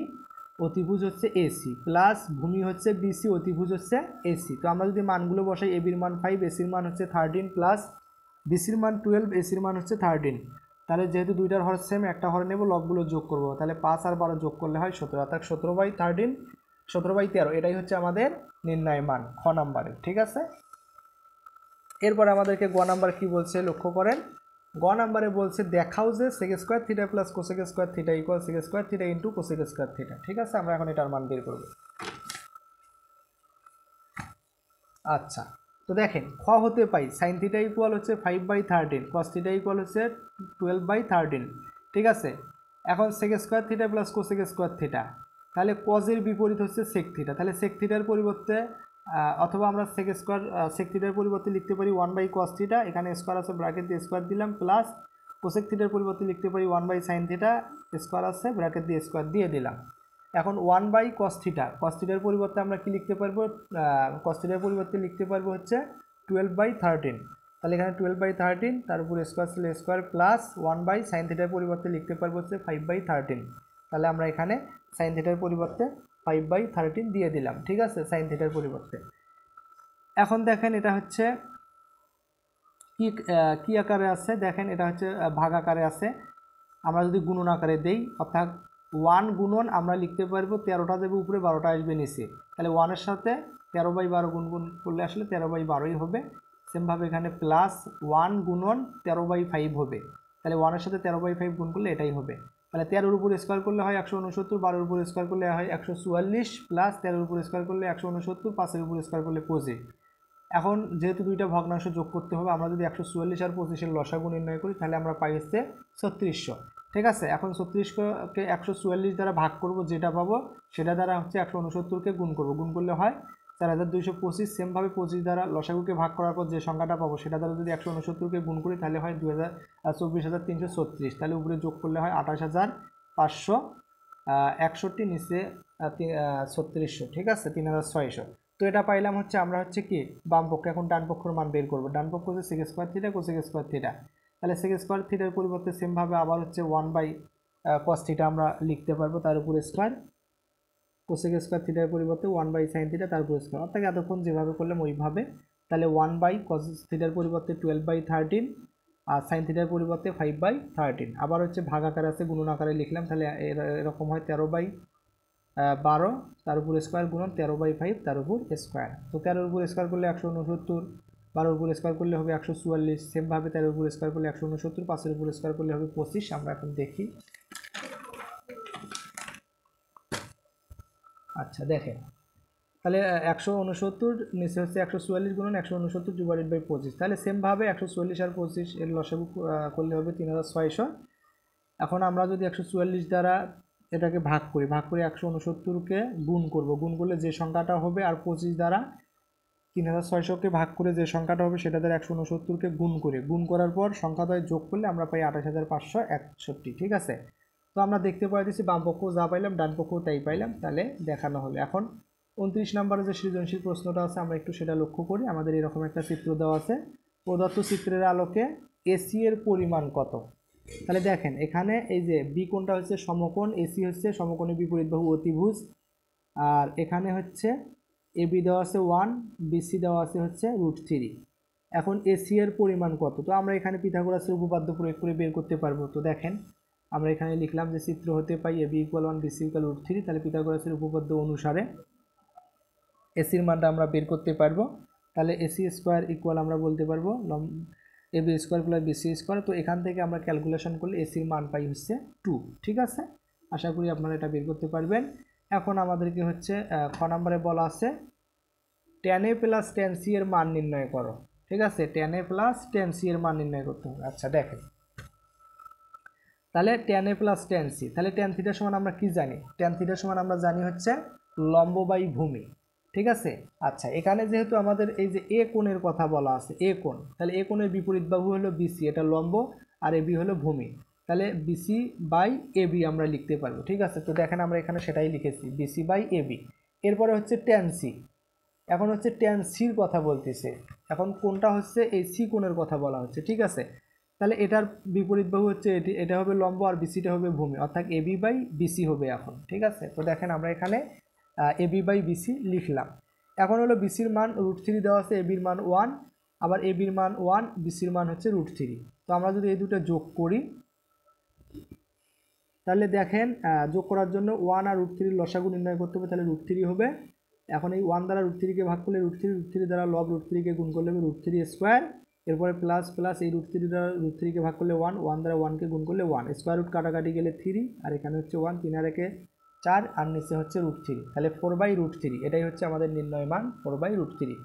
অতিভুজ হচ্ছে এসি, প্লাস ভূমি হচ্ছে বিসি, অতিভুজ হচ্ছে এসি। তো আমরা যদি মানগুলো বসাই, এবির মান 5, এসির মান হচ্ছে 13, প্লাস বিসির মান 12, এসির মান হচ্ছে 13। তাহলে যেহেতু দুইটার হর সেম, একটা হরে নেব, লগগুলো যোগ করব। তাহলে 5 আর 12 যোগ করলে হয় 17, অর্থাৎ 17/13, 17/13 এটাই হচ্ছে আমাদের নির্ণয় মান খ নাম্বারে। ঠিক আছে, এরপর আমাদেরকে গ নাম্বার কি বলছে লক্ষ্য করেন। গ নাম্বারে বলছে দেখাও যে sec square theta plus cosec square theta equal sec square theta into cosec square theta. ঠিক আছে, আমরা এখন এটার মান বের করব। আচ্ছা তো দেখেন খ হতে পাই সাইন থিটা ইকুয়াল হচ্ছে 5/13, কস থিটা ইকুয়াল হচ্ছে 12/13। ঠিক আছে, এখন sec square theta plus cosec square theta, তাহলে কজের বিপরীত হচ্ছে সেক থিটা, তাহলে সেক থিটার পরিবর্তে অথবা আমরা সেক থিটার পরিবর্তে লিখতে পারি 1/cos থিটা, এখানে স্কোয়ার আছে ব্র্যাকেট দিয়ে স্কোয়ার দিলাম, প্লাস কোসেক থিটার পরিবর্তে লিখতে পারি 1/sin থিটা, স্কোয়ার আছে ব্র্যাকেট দিয়ে স্কোয়ার দিয়ে দিলাম। এখন 1/cos থিটা, কস থিটার পরিবর্তে আমরা কি লিখতে পারবো, কস থিটার পরিবর্তে লিখতে পারবো হচ্ছে 12/13। তাহলে এখানে 12/13, তার উপর স্কোয়ার ছিল স্কোয়ার, প্লাস 1/sin থিটার পরিবর্তে লিখতে পারবো হচ্ছে 5/13। তাহলে আমরা এখানে সাইন থিটার পরিবর্তে 5/13 দিয়ে দিলাম। ঠিক আছে, সাইন থিটার পরিবর্তে। এখন দেখেন এটা হচ্ছে কি আকারে আছে, দেখেন এটা হচ্ছে ভাগ আকারে আছে। আমরা যদি গুণন আকারে দেই, অর্থাৎ 1 গুণন আমরা লিখতে পারবো 13টা দেবে উপরে, 12টা আসবে নিচে, তাহলে 1-এর সাথে 13/12 গুণ করলে আসলে 13/12ই হবে। সেমভাবে এখানে প্লাস 1 গুণন 13/5 হবে, তাহলে 1-এর সাথে 13/5 গুণ করলে এটাই হবে। তাহলে 13-এর উপর স্কোয়ার করলে হয় 169, 12-এর উপর স্কোয়ার করলে হয় 144, প্লাস 13-এর উপর স্কোয়ার করলে 169, 5-এর উপর স্কোয়ার করলে 25। এখন যেহেতু দুইটা ভগ্নাংশ যোগ করতে হবে, আমরা যদি 144 আর 25-এর লসাগু নির্ণয় করি, তাহলে আমরা পাই হচ্ছে 3600। ঠিক আছে, এখন 36কে 144 দ্বারা ভাগ করব, যেটা পাবো সেটা দ্বারা হচ্ছে 169কে গুণ করব, গুণ করলে হয় 4225। সেমভাবে 25 দ্বারা লসাগুকে ভাগ করার পর যে সংখ্যাটা পাবো সেটা দ্বারা যদি 169কে গুণ করি, তাহলে হয় 24,336। তাহলে উপরে যোগ করলে হয় 28,561, নিচে 3600। ঠিক আছে, 3600। তো এটা পাইলাম হচ্ছে আমরা হচ্ছে কি বাম পক্ষে। এখন ডান পক্ষের মান বের করবো। ডান পক্ষ হচ্ছে sec square theta, cosec square theta. তাহলে সেক স্কোয়ার থিটার পরিবর্তে সেমভাবে আবার হচ্ছে 1/cos থিটা আমরা লিখতে পারবো, তার উপর স্কোয়ার, কোসেক স্কোয়ার থিটার পরিবর্তে 1/sin থিটা, তার উপর স্কোয়ার, অর্থাৎ এতক্ষণ যেভাবে করলাম ওইভাবে। তাহলে 1/cos থিটার পরিবর্তে 12/13, আর সাইন থিটার পরিবর্তে 5/13। আবার হচ্ছে ভাগ আকারে আছে, গুণন আকারে লিখলাম, তাহলে এরকম হয় 13/12, তার উপর স্কোয়ার গুণন 13/5, তার উপর স্কোয়ার। তো 13-এর উপর স্কোয়ার করলে 169, 12 উপর স্কোয়ার করলে হবে 144, সেমভাবে 13 উপর স্কোয়ার করলে 169, 5 উপর স্কোয়ার করলে হবে 25। আমরা এখন দেখি। আচ্ছা দেখেন, তাহলে 169 নিচে হচ্ছে 144 গুণন 169 ডিভাইডেড বাই 25, তাহলে সেমভাবে 144 আর 25 এর লসাগু করলে হবে 3600। এখন আমরা যদি 144 দ্বারা এটাকে ভাগ করি 169কে গুণ করলে যে সংখ্যাটা হবে, আর 25 দ্বারা 3600কে ভাগ করে যে সংখ্যাটা হবে সেটা দ্বারা 169কে গুণ করার পর সংখ্যাদ্বয় যোগ করলে আমরা পাই 28561। ঠিক আছে, তো আমরা দেখতে পাইতেছি বাম পক্ষ যা পাইলাম ডান পক্ষ তাই পাইলাম, তাহলে দেখানো হলো। এখন 29 নম্বরে যে সৃজনশীল প্রশ্নটা আছে আমরা একটু সেটা লক্ষ্য করি। আমাদের এরকম একটা চিত্র দেওয়া আছে, প্রদত্ত চিত্রের আলোকে এসি এর পরিমাণ কত। তাহলে দেখেন এখানে এই যে বি কোণটা হচ্ছে সমকোণ, এসি হচ্ছে সমকোণের বিপরীত বাহু অতিভুজ, আর এখানে হচ্ছে এবি দেওয়া আছে 1, বিসি দেওয়া আছে হচ্ছে √3। এখন এসি এর পরিমাণ কত, তো আমরা এখানে পিথাগোরাসের উপপাদ্য প্রয়োগ করে বের করতে পারবো। তো দেখেন আমরা এখানে লিখলাম যে চিত্র হতে পাই এবি = 1, বিসি = √3, তাহলে পিথাগোরাসের উপপাদ্য অনুসারে এসির মানটা আমরা বের করতে পারবো। তাহলে এসি স্কোয়ার ইকুয়াল আমরা বলতে পারবো AB square plus BC square. তো এখান থেকে আমরা ক্যালকুলেশন করলে এসির মান পাই হচ্ছে 2। ঠিক আছে, আশা করি আপনারা এটা বের করতে পারবেন। এখন আমাদেরকে হচ্ছে খ নম্বরে বলা আছে tan a plus tan c এর মান নির্ণয় করো। ঠিক আছে, tan a plus tan c এর মান নির্ণয় করতে হবে। আচ্ছা দেখেন, তাহলে tan a plus tan c, তাহলে tan থিটা সমান আমরা কি জানি, tan থিটা সমান আমরা জানি হচ্ছে লম্ব বাই ভূমি। ঠিক আছে, আচ্ছা এখানে যেহেতু আমাদের এই যে এ কোণের কথা বলা আছে, এ কোণ, তাহলে এ কোণের বিপরীত বাহু হলো বিসি, এটা লম্ব, আর এবি হলো ভূমি, তাহলে বিসি বাই এবি আমরা লিখতে পারবো। ঠিক আছে, তো দেখেন আমরা এখানে সেটাই লিখেছি, বিসি বাই এবি। এরপরে হচ্ছে tan c, এখন হচ্ছে tan c এর কথা বলতেছে, এখন কোণটা হচ্ছে এই সি কোণের কথা বলা হচ্ছে। ঠিক আছে, তাহলে এটার বিপরীত বাহু হচ্ছে এটা হবে লম্ব, আর বিসিটা হবে ভূমি, অর্থাৎ এবি বাই বিসি হবে এখন। ঠিক আছে, তো দেখেন আমরা এখানে এবি বাই বিসি লিখলাম। এখন হলো বিসির মান √3 দেওয়া আছে, এবির মান 1, আবার এবির মান 1, বিসির মান হচ্ছে √3। তো আমরা যদি এই দুটো যোগ করি তাহলে দেখেন যোগ করার জন্য 1 আর √3 লসাগু নির্ণয় করতে হবে, তাহলে √3 হবে। এখন এই 1 দ্বারা √3কে ভাগ করলে √3 দ্বারা লব √3কে গুণ করলে হবে √3 স্কোয়ার, এরপরে প্লাস প্লাস এই √3 দ্বারা √3কে ভাগ করলে 1, 1 দ্বারা 1কে গুণ করলে 1, স্কোয়ার রুট কাটাকাটি গেলে 3, আর এখানে হচ্ছে 1, 3 আর 1 4, আর নিচে হচ্ছে √3, তাহলে 4/√3, এটাই হচ্ছে আমাদের নির্ণয় মান 4/√3।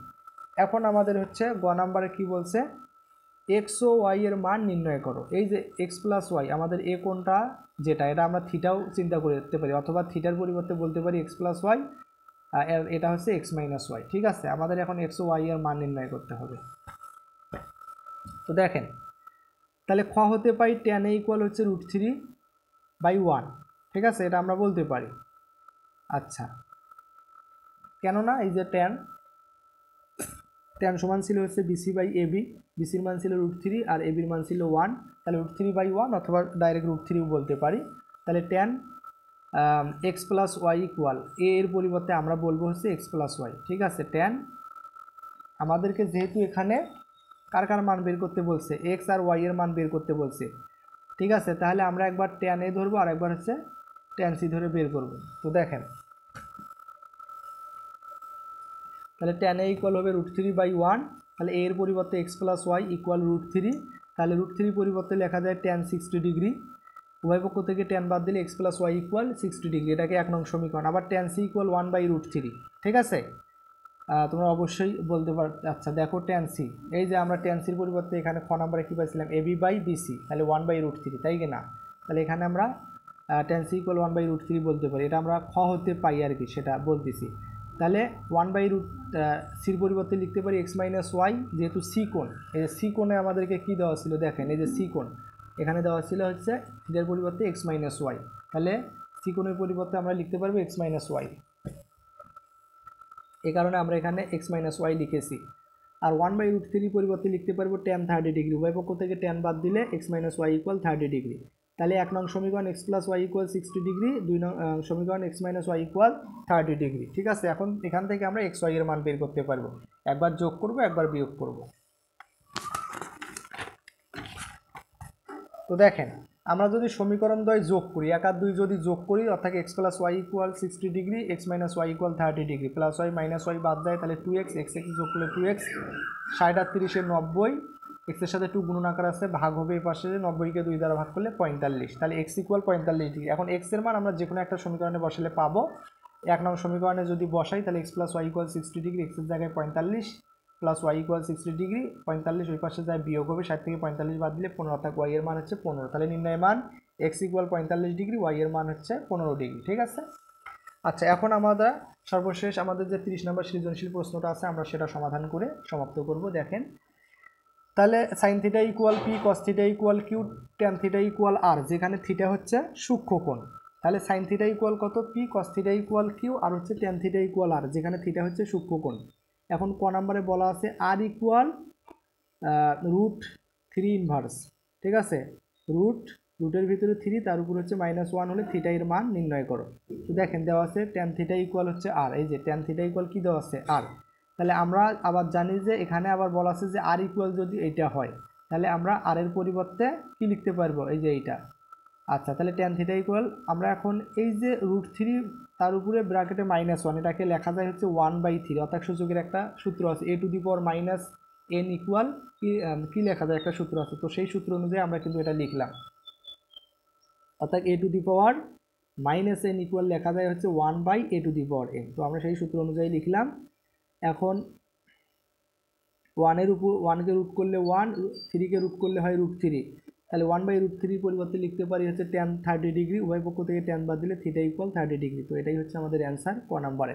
এখন আমাদের হচ্ছে গ নাম্বারে কি বলছে, এক্স ও ওয়াই এর মান নির্ণয় করো। এই যে এক্স প্লাস ওয়াই, আমাদের এ কোণটা যেটা, এটা আমরা থিটাও চিন্তা করতে পারি, অথবা থিটার পরিবর্তে বলতে পারি এক্স প্লাস ওয়াই, এটা হচ্ছে এক্স মাইনাস ওয়াই। ঠিক আছে, আমাদের এখন এক্স ও ওয়াই এর মান নির্ণয় করতে হবে। তো দেখেন, তাহলে খ হতে পাই tan a ইকুয়াল হচ্ছে √3/1। ঠিক আছে, এটা আমরা বলতে পারি। আচ্ছা, কেননা এই যে tan সমান ছিল হচ্ছে বিসি বাই এবি, বিসির মান ছিল √3 আর এবির মান ছিল 1, তাহলে √3/1 অথবা ডাইরেক্ট √3ও বলতে পারি। তাহলে tan x plus y equal, A এর পরিবর্তে আমরা বলবো হচ্ছে এক্স প্লাস ওয়াই। ঠিক আছে, tan আমাদেরকে যেহেতু এখানে কার কার মান বের করতে বলছে, এক্স আর ওয়াই এর মান বের করতে বলছে। ঠিক আছে, তাহলে আমরা একবার tan a ধরবো আর একবার হচ্ছে tan c ধরে বের করব। তো দেখেন, তাহলে tan a ইকুয়াল হবে √3/1, তাহলে a এর পরিবর্তে এক্স প্লাস ওয়াই ইকুয়াল √3, তাহলে √3 পরিবর্তে লেখা যায় tan 60 ডিগ্রি, উভয় পক্ষ থেকে tan বাদ দিলে x plus y equal 60 degree, এটাকে 1 নং সমীকরণ। আবার tan c ইকুয়াল 1/√3। ঠিক আছে, তোমরা অবশ্যই বলতে পারো। আচ্ছা দেখো tan c, এই যে আমরা tan c এর পরিবর্তে এখানে খ নাম্বারে কী পাইছিলাম, এবি বাই বিসি, তাহলে 1/√3, তাই কি না? তাহলে এখানে আমরা tan c ইকুয়াল 1/√3 বলতে পারি, এটা আমরা খ হতে পাই আর কি, সেটা বলতেছি। তাহলে 1/√3 পরিবর্তে লিখতে পারি এক্স মাইনাস ওয়াই, যেহেতু সি কোণ, এই যে সি কোণে আমাদেরকে কী দেওয়া ছিল, দেখেন এই যে সি কোণ এখানে দেওয়া ছিল হচ্ছে থিটার পরিবর্তে এক্স মাইনাস ওয়াই, তাহলে সি কোণের পরিবর্তে আমরা লিখতে পারবো এক্স মাইনাস ওয়াই, এই কারণে আমরা এখানে এক্স মাইনাস ওয়াই লিখেছি। আর 1/√3 পরিবর্তে লিখতে পারবো tan 30 ডিগ্রি, উভয় পক্ষ থেকে tan বাদ দিলে x minus y equal 30 degree. তাহলে 1 নং সমীকরণ x plus y equal 60 degree, 2 নং সমীকরণ x minus y equal 30 degree. ঠিক আছে, এখন এখান থেকে আমরা এক্স ওয়াই এর মান বের করতে পারবো, একবার যোগ করব একবার বিয়োগ করব। তো দেখেন আমরা যদি সমীকরণ দ্বয় যোগ করি, 1 আর 2 যদি যোগ করি অর্থাৎ x plus y equal 60 degree, x minus y equal 30 degree, plus y minus y বাদ যায় তাহলে 2x, এক্স এক্স যোগ করলে 2x, 60 আর 30 90, এক্সের সাথে 2 গুণন আকার আছে, ভাগ হবে এই পাশে 90কে 2 দ্বারা ভাগ করলে 45, তাহলে x ইকুয়াল 45 ডিগ্রি। এখন x এর মান আমরা যে কোনো একটা সমীকরণে বসালে পাবো। 1 নং সমীকরণে যদি বসাই তাহলে x plus y equal 60 degree, এক্সের জায়গায় 45 প্লাস ওয়াই ইকুয়াল 60 ডিগ্রি, 45 ওই পাশে যায় বিয়োগ হবে, 60 থেকে 45 বাদ দিলে 15, অর্থাৎ ওয়াই এর মান হচ্ছে 15। তাহলে নির্ণয় মান x ইকুয়াল 45 ডিগ্রি, ওয়াই এর মান হচ্ছে 15 ডিগ্রি। ঠিক আছে। আচ্ছা, এখন আমরা সর্বশেষ আমাদের যে 30 নম্বর সৃজনশীল প্রশ্নটা আছে আমরা সেটা সমাধান করে সমাপ্ত করব। দেখেন, তাহলে sine theta equal P, cos theta equal Q, tan theta equal R, যেখানে থিটা হচ্ছে সূক্ষ্মকোণ। তাহলে সাইন থিটা ইকুয়াল কত? P, cos theta equal Q, R হচ্ছে ট্যান থিটা ইকুয়াল আর, যেখানে থিটা হচ্ছে সূক্ষ্মকোণ। এখন ক নম্বরে বলা আছে আর ইকুয়াল √3 ইনভার্স। ঠিক আছে, রুটের ভিতরে 3, তার উপর হচ্ছে -1 হলে থিটা এর মান নির্ণয় করো। তো দেখেন দেওয়া আছে ট্যান থিটা ইকুয়াল হচ্ছে আর, এই যে ট্যান থিটা ইকুয়াল কি দেওয়া আছে? আর। তাহলে আমরা আবার জানি যে এখানে আবার বলা আছে যে আর ইকুয়াল যদি এইটা হয় তাহলে আমরা আর এর পরিবর্তে কি লিখতে পারবো? এই যে এইটা। আচ্ছা, তাহলে ট্যান থিটা ইকুয়াল আমরা এখন এই যে √3 তার উপরে ব্র্যাকেটে -1, এটাকে লেখা যায় হচ্ছে 1/3, অর্থাৎ সূচকের একটা সূত্র আছে a two the power -n equal কি লেখা যায়? একটা সূত্র আছে, তো সেই সূত্র অনুযায়ী আমরা কিন্তু এটা লিখলাম, অর্থাৎ a two the power -n equal লেখা যায় হচ্ছে 1/a two the power n। তো আমরা সেই সূত্র অনুযায়ী লিখলাম। এখন 1 কে রুট করলে 1, 3 কে রুট করলে হয় √3, তাহলে 1/√3 পরিবর্তে লিখতে পারি হচ্ছে ট্যান 30 ডিগ্রি, উভয় পক্ষ থেকে ট্যান বাদ দিলে থিটা ইকুয়াল 30 ডিগ্রি। তো এটাই হচ্ছে আমাদের অ্যান্সার ক নম্বরে।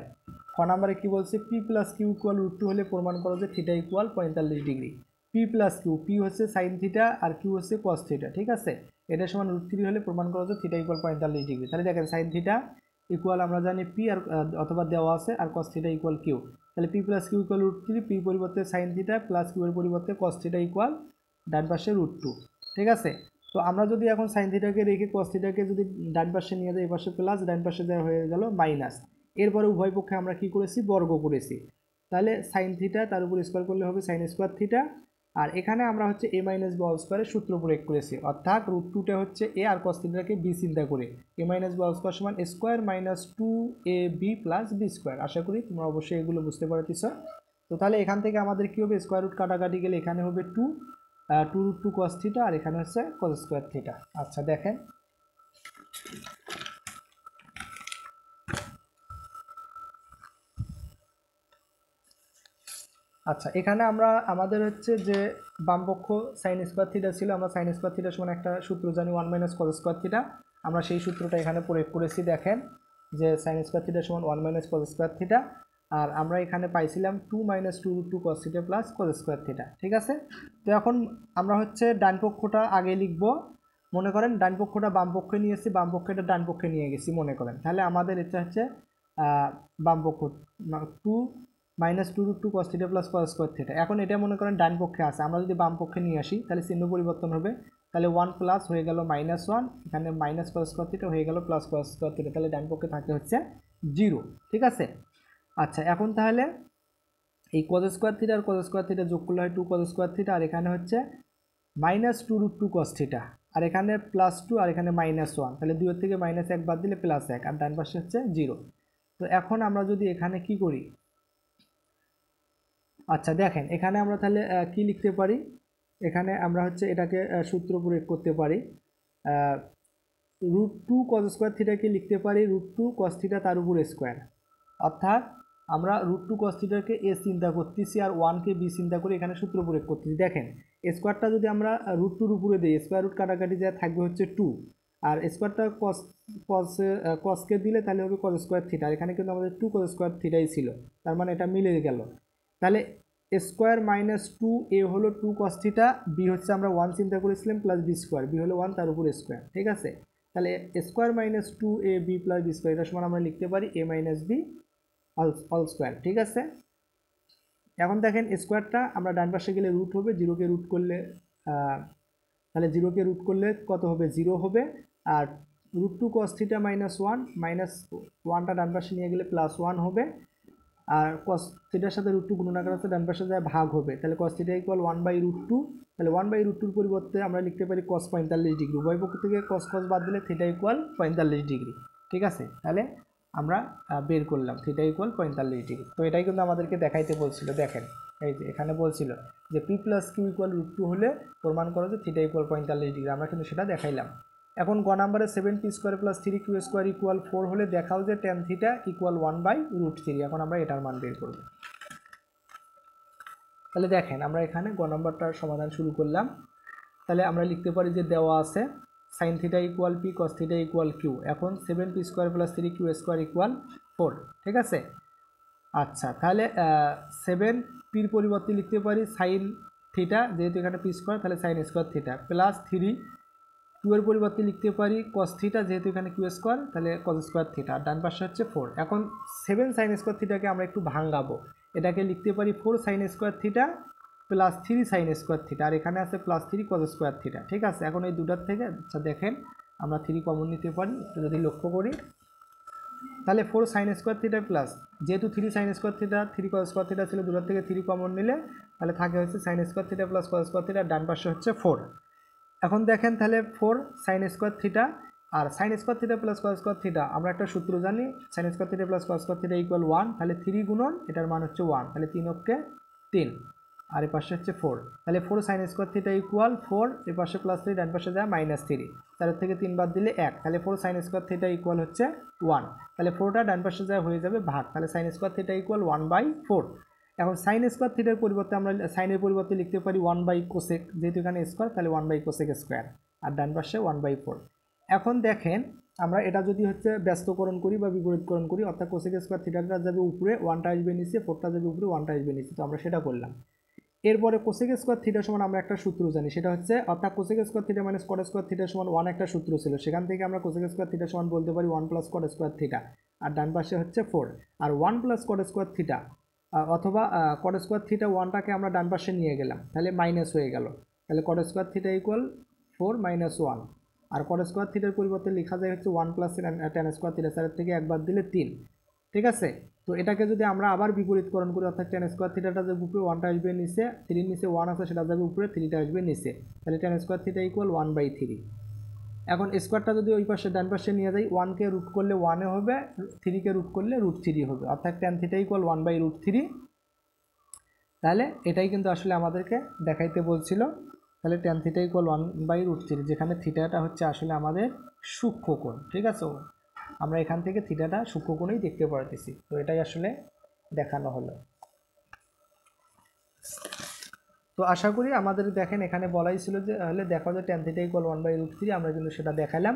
খ নম্বরে কি বলছে? পি প্লাস কিউ ইকুয়াল √2 হলে প্রমাণ করো যে theta equal 45 degree. P plus Q, P হচ্ছে সাইন থিটা আর কিউ হচ্ছে কস থিটা। ঠিক আছে, এটা সমান √3 হলে প্রমাণ করো যে থিটা ইকুয়াল 45 ডিগ্রি। তাহলে দেখেন সাইন থিটা ইকুয়াল আমরা জানি পি, আর অথবা দেওয়া আছে, আর কস থিটা ইকুয়াল কিউ। তাহলে P plus Q equal √3, P পরিবর্তে সাইন থিটা প্লাস কিউ এর পরিবর্তে কস থিটা ইকুয়াল ডান পাশে √2। ঠিক আছে, তো আমরা যদি এখন সাইন থিটাকে রেখে কস থিটাকে যদি ডান পাশে নিয়ে যাই, এই পাশে প্লাস, ডান পাশে দেওয়া হয়ে গেল মাইনাস, এরপরে উভয় পক্ষে আমরা কি করেছি? বর্গ করেছি। তাহলে সাইন থিটা তার উপর স্কোয়ার করলে হবে সাইন স্কোয়ার থিটা, আর এখানে আমরা হচ্ছে a মাইনাস b হোল স্কোয়ারের সূত্র প্রয়োগ করেছি, অর্থাৎ √2টা হচ্ছে a আর কস থিটাকে b চিন্তা করে a minus b whole square সমান square minus 2ab plus b square. আশা করি তোমরা অবশ্যই এগুলো বুঝতে পারতেছ। তো তাহলে এখান থেকে আমাদের কি হবে? স্কোয়ার রুট কাটাকাটি গেলে এখানে হবে 2 cos থিটা, আর এখানে হচ্ছে cos স্কোয়ার থিটা। আচ্ছা দেখেন, আচ্ছা এখানে আমরা আমাদের হচ্ছে যে বামপক্ষ সাইন স্কোয়ার থিটা ছিল, আমরা সাইন স্কোয়ার থিটা সমান একটা সূত্র জানি 1 - cos স্কোয়ার থিটা, আমরা সেই সূত্রটা এখানে প্রয়োগ করেছি। দেখেন যে সাইন স্কোয়ার থিটা সমান 1 - cos স্কোয়ার থিটা, আর আমরা এখানে পাইছিলাম 2 - √2 cos theta plus cos square theta. ঠিক আছে, তো এখন আমরা হচ্ছে ডান পক্ষটা আগে লিখব। মনে করেন ডান পক্ষটা বাম পক্ষে নিয়েছি, বাম পক্ষটা ডান পক্ষে নিয়ে গেছি মনে করেন, তাহলে আমাদের এটা হচ্ছে বাম পক্ষ 2 - √2 cos theta plus cos square theta. এখন এটা মনে করেন ডান পক্ষে আছে, আমরা যদি বাম পক্ষে নিয়ে আসি তাহলে চিহ্ন পরিবর্তন হবে, তাহলে 1 প্লাস হয়ে গেল -1, এখানে মাইনাস cos স্কোয়ার থিটা হয়ে গেল প্লাস cos স্কোয়ার থিটা, তাহলে ডান পক্ষে থাকে হচ্ছে 0। ঠিক আছে, আচ্ছা এখন তাহলে এই cos স্কোয়ার থিটা আর cos স্কোয়ার থিটা যোগ করলে হয় 2 cos স্কোয়ার থিটা, আর এখানে হচ্ছে -2√2 cos থিটা, আর এখানে +2, আর এখানে -1, তাহলে 2 এর থেকে -1 বাদ দিলে +1, আর ডান পাশে হচ্ছে 0। তো এখন আমরা যদি এখানে কি করি? আচ্ছা দেখেন এখানে আমরা তাহলে কি লিখতে পারি? এখানে আমরা হচ্ছে এটাকে সূত্র প্রয়োগ করতে পারি, √2 cos স্কোয়ার থিটাকে লিখতে পারি √2 cos থিটা তার উপর স্কোয়ার, অর্থাৎ আমরা √2 cos থিটাকে a চিন্তা করতেছি আর 1কে b চিন্তা করে এখানে সূত্র প্রয়োগ করতেছি। দেখেন স্কোয়ারটা যদি আমরা √2 উপরে দিই, স্কোয়ার রুট কাটাকাটি যা থাকবে হচ্ছে 2, আর স্কোয়ারটা cosকে দিলে তাহলে হবে cos স্কোয়ার থিটা, আর এখানে কিন্তু আমাদের 2 cos স্কোয়ার থিটাই ছিল, তার মানে এটা মিলে গেল। তাহলে স্কোয়ার -2a হলো 2 cos থিটা, b হচ্ছে আমরা 1 চিন্তা করেছিলাম প্লাস b স্কোয়ার, b হলো 1 তার উপর স্কোয়ার। ঠিক আছে, তাহলে square -2ab plus b square, এটা সমান আমরা লিখতে পারি a - b হোল স্কোয়ার। ঠিক আছে, এখন দেখেন স্কোয়ারটা আমরা ডান পাশে গেলে রুট হবে, 0কে রুট করলে তাহলে 0কে রুট করলে কত হবে? 0 হবে, আর √2 cos থিটা -1, -1টা ডান পাশে নিয়ে গেলে +1 হবে, আর cos থিটার সাথে √2 গুণন আকার আছে, ডান পাশে যায় ভাগ হবে, তাহলে cos থিটা ইকুয়াল 1/√2 তাহলে 1/√2 পরিবর্তে আমরা লিখতে পারি cos 45 ডিগ্রি, উভয় পক্ষ থেকে cos বাদ দিলে থিটা ইকুয়াল 45 ডিগ্রি। ঠিক আছে, তাহলে আমরা বের করলাম থিটা ইকুয়াল 45 ডিগ্রি। তো এটাই কিন্তু আমাদেরকে দেখাইতে বলছিল। দেখেন এই যে এখানে বলছিল যে P + Q = √2 হলে প্রমাণ করো যে থিটা ইকুয়াল 45 ডিগ্রি, আমরা কিন্তু সেটা দেখাইলাম। এখন গ নাম্বারে 7p² + 3q² = 4 হলে দেখাও যে tan θ = 1/√3। এখন আমরা এটার মান বের করব। তাহলে দেখেন আমরা এখানে গ নাম্বারটার সমাধান শুরু করলাম। তাহলে আমরা লিখতে পারি যে দেওয়া আছে sin θ = P, cos θ = Q। এখন 7p² + 3q² = 4। ঠিক আছে, আচ্ছা তাহলে 7pর পরিবর্তে লিখতে পারি sin θ, যেহেতু এখানে p² তাহলে sin² θ প্লাস 3q এর পরিবর্তে লিখতে পারি cos θ, যেহেতু এখানে q² তাহলে cos² θ, ডান পাশে হচ্ছে 4। এখন 7 sin² θকে আমরা একটু ভাঙাবো, এটাকে লিখতে পারি 4 sin² θ প্লাস 3 sin² θ, আর এখানে আছে প্লাস 3 cos² θ। ঠিক আছে, এখন এই দুটার থেকে আচ্ছা দেখেন আমরা 3 কমন নিতে পারি, একটু যদি লক্ষ্য করি তাহলে 4 sin² θ প্লাস, যেহেতু 3 sin² θ 3 cos² θ ছিল, দুটার থেকে 3 কমন নিলে তাহলে থাকে হচ্ছে sin² θ প্লাস cos² θ, ডান পাশে হচ্ছে 4। এখন দেখেন তাহলে 4 sin² θ আর sin² θ প্লাস cos² θ আমরা একটা সূত্র জানি, sin² θ প্লাস cos² θ = 1, তাহলে 3 গুণন এটার মান হচ্ছে 1, তাহলে 3 অক্ষে 3 আর এই পাশে হচ্ছে 4। তাহলে 4 sin² θ = 4, এই পাশে প্লাস 3, ডান পাশে যায় -3, 4 থেকে 3 বাদ দিলে 1, তাহলে 4 sin² θ = হচ্ছে 1। তাহলে 4টা ডান পাশে যায় হয়ে যাবে ভাগ, তাহলে sin² θ = 1/4। এখন sin² θ এর পরিবর্তে আমরা সাইনের পরিবর্তে লিখতে পারি 1/cosec, যেহেতু এখানে স্কয়ার তাহলে 1/cosec², আর ডান পাশে 1/4। এখন দেখেন আমরা এটা যদি হচ্ছে ব্যস্তকরণ করি বা বিপরীতকরণ করি, অর্থাৎ cosec² থিটাটা যাবে উপরে, 1টা আসবে নিচে, 4টা যাবে উপরে, 1টা আসবে নিচে, তো আমরা সেটা করলাম। এরপরে cosec² থিটা সমান আমরা একটা সূত্র জানি, সেটা হচ্ছে অর্থাৎ cosec² থিটা - cot² থিটা সমান 1 একটা সূত্র ছিল, সেখান থেকে আমরা cosec² থিটা সমান বলতে পারি 1 + cot² থিটা, আর ডান পাশে হচ্ছে 4, আর 1 + cot² থিটা অথবা cot² থিটা 1টাকে আমরা ডান পাশে নিয়ে গেলাম, তাহলে মাইনাস হয়ে গেল, তাহলে cot² থিটা = 4 - 1, আর cot² থিটার পরিবর্তে লেখা যায় হচ্ছে 1 + tan² থিটা, 4 থেকে 1 বাদ দিলে 3। ঠিক আছে, তো এটাকে যদি আমরা আবার বিপরীতকরণ করি, অর্থাৎ tan² থিটাটা যাবে উপরে, 1টা আসবে নিচে, 3 নিচে 1 আছে সেটা যাবে উপরে, 3টা আসবে নিচে, তাহলে tan² থিটা = 1/3। এখন স্কোয়ারটা যদি ওই পাশে ডান পাশে নিয়ে যাই, 1কে রুট করলে 1 হবে, 3কে রুট করলে √3 হবে, অর্থাৎ tan θ = 1/√3। তাহলে এটাই কিন্তু আসলে আমাদেরকে দেখাইতে বলছিল। তাহলে tan θ = 1/√3, যেখানে থিটাটা হচ্ছে আসলে আমাদের সূক্ষ্মকোণ। ঠিক আছে, আমরা এখান থেকে থিটাটা সূক্ষ্মকোণেই দেখতে পারতেছি, তো এটাই আসলে দেখানো হলো। তো আশা করি আমাদের দেখেন এখানে বলাই ছিল যে হলে দেখো যে tan θ = 1/√3, আমরা কিন্তু সেটা দেখালাম।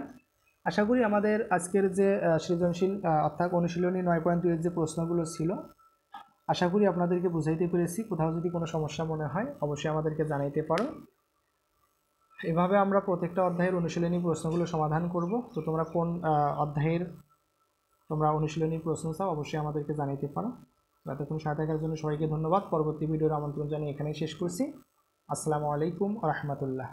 আশা করি আমাদের আজকের যে সৃজনশীল অর্থাৎ অনুশীলনী 9.2 এর যে প্রশ্নগুলো ছিল, আশা করি আপনাদেরকে বুঝাইতে পেরেছি। কোথাও যদি কোনো সমস্যা মনে হয় অবশ্যই আমাদেরকে জানাইতে পারো। এভাবে আমরা প্রত্যেকটা অধ্যায়ের অনুশীলনী প্রশ্নগুলো সমাধান করব। তো তোমরা কোন অধ্যায়ের অনুশীলনী প্রশ্ন চাও অবশ্যই আমাদেরকে জানাইতে পারো। এতক্ষণ সাথে থাকার জন্য সবাইকে ধন্যবাদ। পরবর্তী ভিডিওর আমন্ত্রণ জানিয়ে এখানেই শেষ করছি। আসসালামু আলাইকুম ওয়া রাহমাতুল্লাহ।